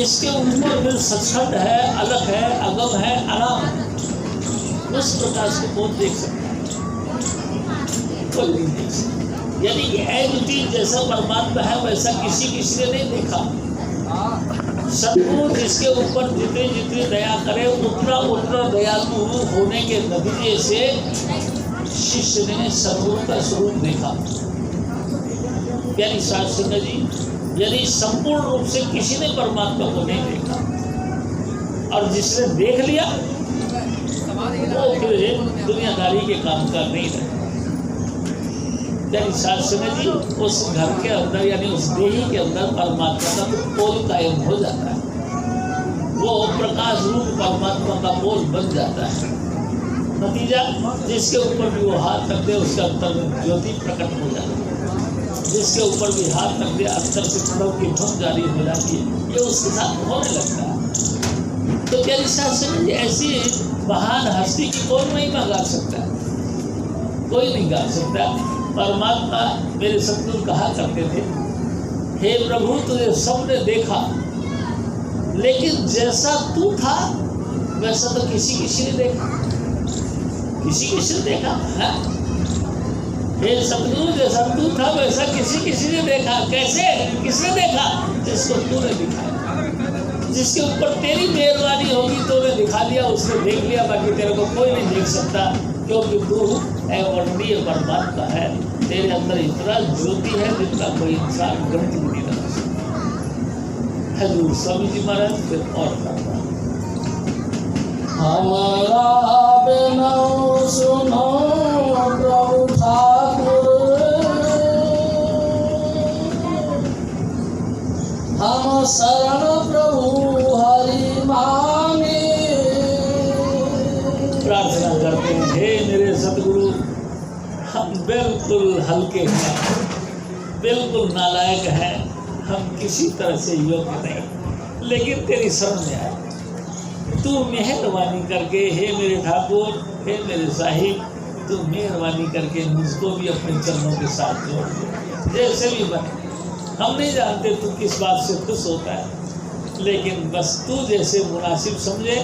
इसके ऊपर फिर सचखंड है, अलग है, अगम है, अनाम है। उस प्रकाश को कौन देख सकता है? कोई नहीं देख सकता। यानी कि है जैसा परमात्मा है वैसा किसी ने नहीं देखा। सतगुरु जिसके ऊपर जितने जितनी दया करे उतना उतना दयालु होने के नतीजे से शिष्य ने सतगुरु का स्वरूप देखा। यानी शास्त्र जी, यदि संपूर्ण रूप से किसी ने परमात्मा को नहीं देखा और जिसने देख लिया वो फिर दुनियादारी के काम का नहीं रहे। यानी शास्त्र जी, उस घर के अंदर यानी उस देही के अंदर परमात्मा का पोल कायम हो जाता है। वो प्रकाश रूप परमात्मा का पोल बन जाता है। नतीजा, जिसके ऊपर भी वो हाथ रख दे उसके अंतर में ज्योति प्रकट हो जाती है। जिसके ऊपर भी हाथ रख दे अंतर से प्रणव की धुन जारी हो जाती है। ये उसके साथ होने लगता है। तो क्या शास्त्र जी, ऐसी महान हस्ती की कौन महिमा गा सकता है? कोई नहीं गा सकता। परमात्मा मेरे सतगुरु कहा करते थे, हे प्रभु, तुझे सबने देखा, लेकिन जैसा तू था वैसा तो किसी ने देखा। किसी ने देखा है? हे सतगुरु, जैसा तू था वैसा किसी ने देखा। कैसे? किसने देखा? जिसको तूने दिखाया, जिसके ऊपर तेरी मेहरबानी होगी तूने दिखा लिया, उसने देख लिया, बाकी तेरे को कोई नहीं देख सकता। क्योंकि तू अवर्णनीय परमात्मा है, तेरे अंदर इतना ज्योति है जिनका कोई इंसान गणित भी नहीं लगा सकता। हजूर स्वामी जी महाराज फिर और करता हमारा बिना सुनो प्रभु ठाकुर, हम शरण प्रभु हरि मांगे। प्रार्थना करते हैं, हे मेरे सतगुरु, हम बिल्कुल हल्के हैं, बिल्कुल नालायक हैं, हम किसी तरह से योग्य नहीं, लेकिन तेरी शरण में आए। तू मेहरबानी करके, हे मेरे ठाकुर, हे मेरे साहिब, तू मेहरबानी करके मुझको भी अपने चरणों के साथ जोड़ दे, जैसे भी बने। हम नहीं जानते तू किस बात से खुश होता है, लेकिन बस तू जैसे मुनासिब समझे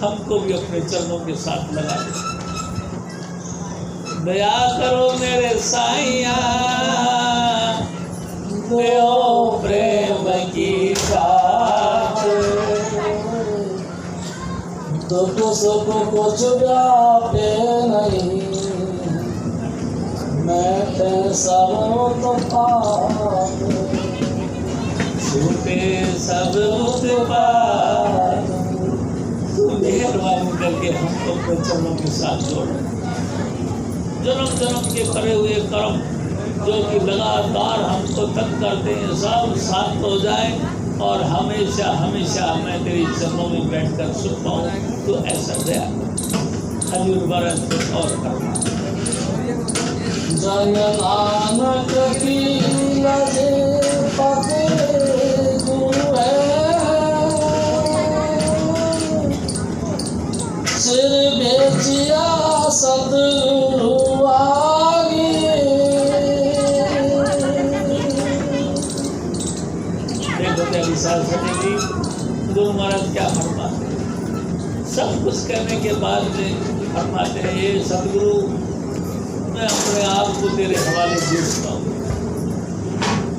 हमको भी अपने चरणों के साथ लगा दे। दया करो मेरे साईया, दो प्रेम की बात, दुख सुख कुछ व्यापे नहीं, मैं ते सब तो पाप, छूटे सब उत्पात। तू मेहरबानी करके हमको अपने चरणों के साथ जोड़। जन्म जन्म के करे हुए कर्म जो कि लगातार हमको तंग करते हैं, सब शांत हो जाए और हमेशा हमेशा मैं तेरे चरणों में बैठकर सुख पाऊँ। तो ऐसा दया हजूर बरस और करना। जन नानक की लजे पते तू है, सिर बेचिया सतगुरु आगे। देखो तेरी शासन जी गुरु महाराज क्या फरमाते, सब कुछ करने के बाद में फरमाते हैं, ये सतगुरु मैं अपने आप को तेरे हवाले देता हूँ,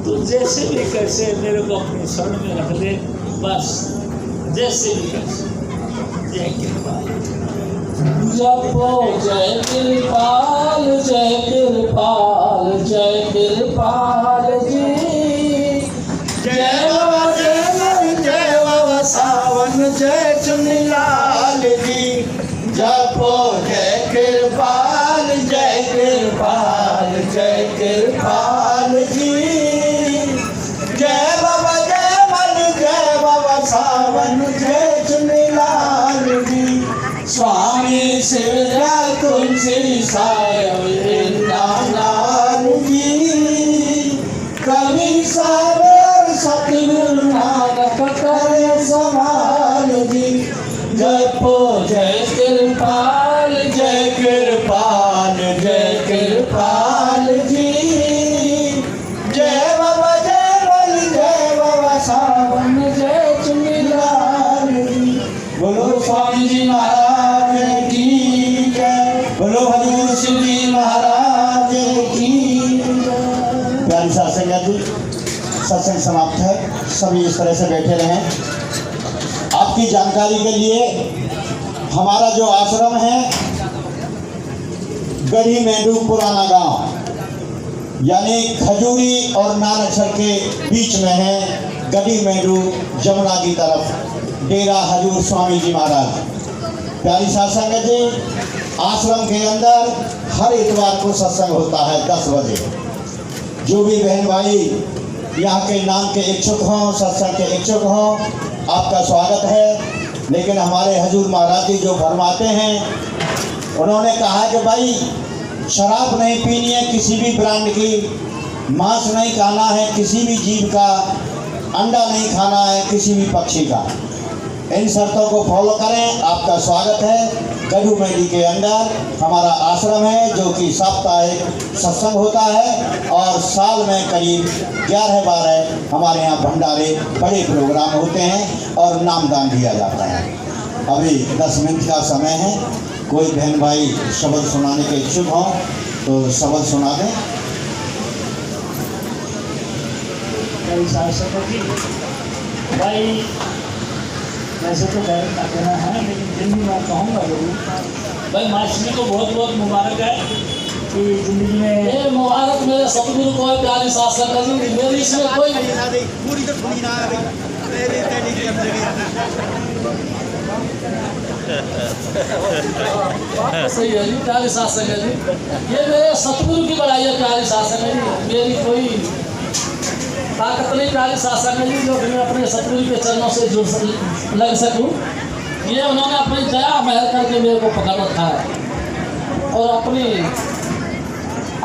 तो जैसे भी कैसे मेरे को अपनी शरण में रख ले, बस जैसे भी कैसे। जय कृपाल जपो जय कृपाल, जय कृपाल, जय कृपाल जी। जय बाबा जय बाबा सावन, जय चुनीलाल जी। जपो जय कृपाल, जय कृपाल, जय कृपाल जी। जय बाबा जय बाबा सावन, जय चुनीलाल जी। स्वामी शिवजा तुलसी सायब वृंदावन जी। कवि सागर सतगुरु नानक करे समान जी। जपो जय कृपाल, जय कृपाल, जय कृपाल जी। जय बाबा सावन, जय चुनीलाल जी। बोलो स्वामी जी महाराज की जय, बोलो हजूर शिव जी महाराज की जय। प्यारी साथ संगत जी, सत्संग समाप्त है, सभी इस तरह से बैठे रहें। आपकी जानकारी के लिए हमारा जो आश्रम है गढ़ी मेंढू पुराना गांव, यानी खजूरी और नानकसर के बीच में है। गढ़ी मेंढू जमुना की तरफ डेरा हजूर स्वामी जी महाराज। प्यारी साथ संगत जी, आश्रम के अंदर हर इतवार को सत्संग होता है 10 बजे। जो भी बहन भाई यहाँ के नाम के इच्छुक हों, सत्संग के इच्छुक हों, आपका स्वागत है। लेकिन हमारे हजूर महाराज जी जो फरमाते हैं, उन्होंने कहा कि भाई शराब नहीं पीनी है किसी भी ब्रांड की, मांस नहीं खाना है किसी भी जीव का, अंडा नहीं खाना है किसी भी पक्षी का। इन शर्तों को फॉलो करें, आपका स्वागत है। गढ़ू मेंढी के अंदर हमारा आश्रम है, जो कि साप्ताहिक सत्संग होता है और साल में करीब 11-12 हमारे यहाँ भंडारे बड़े प्रोग्राम होते हैं और नामदान दिया जाता है। अभी 10 मिनट का समय है, कोई बहन भाई शब्द सुनाने के इच्छुक हों तो शब्द सुना दें। भाई वैसे तो कहना है, लेकिन फिर भी मैं कहूँगा जरूर भाई मास्टरी को बहुत बहुत मुबारक है कि जिंदगी में ये मुबारक मेरे सतगुरु को है, प्यारी शासन का जी, मेरी इसमें कोई पूरी तो थोड़ी ना है भाई मेरे तेरी की अंदर सही है जी, प्यारी शासन है जी, ये मेरे सतगुरु की बड़ाई है, प्यारी शासन है जी, मेरी कोई ताकत नहीं, प्यारी शासन है जी, जो कि मैं अपने सतगुरु के चरणों से लग सकूं। ये उन्होंने अपनी दया महल करके मेरे को पकड़ रखा है और अपनी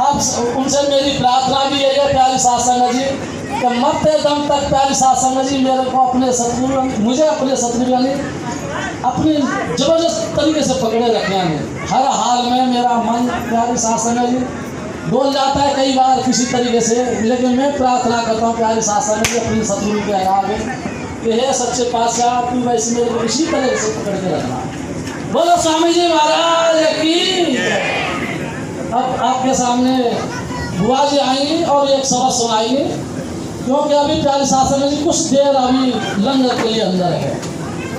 अब उनसे मेरी प्रार्थना भी यही है, प्यारी शासन जी, कि मरते दम तक प्यारी शासन जी मेरे को अपने सतगुरु, मुझे अपने सतगुरु ने अपनी जबरदस्त तरीके से पकड़े रखे हैं। हर हाल में मेरा मन प्यारी शासन जी डोल जाता है कई बार किसी तरीके से, लेकिन मैं प्रार्थना करता हूँ प्यारी शासन जी अपनी सतगुरु के आगे कि हे सच्चे पातशाह, तू वैसे मेरे को इसी तरह से पकड़ के रखना। बोलो स्वामी जी महाराज की। अब आपके सामने बुआ जी आएंगी और एक सबक सुनाएंगे, क्योंकि अभी प्यारी शासन जी कुछ देर अभी लंगर के लिए अंदर है।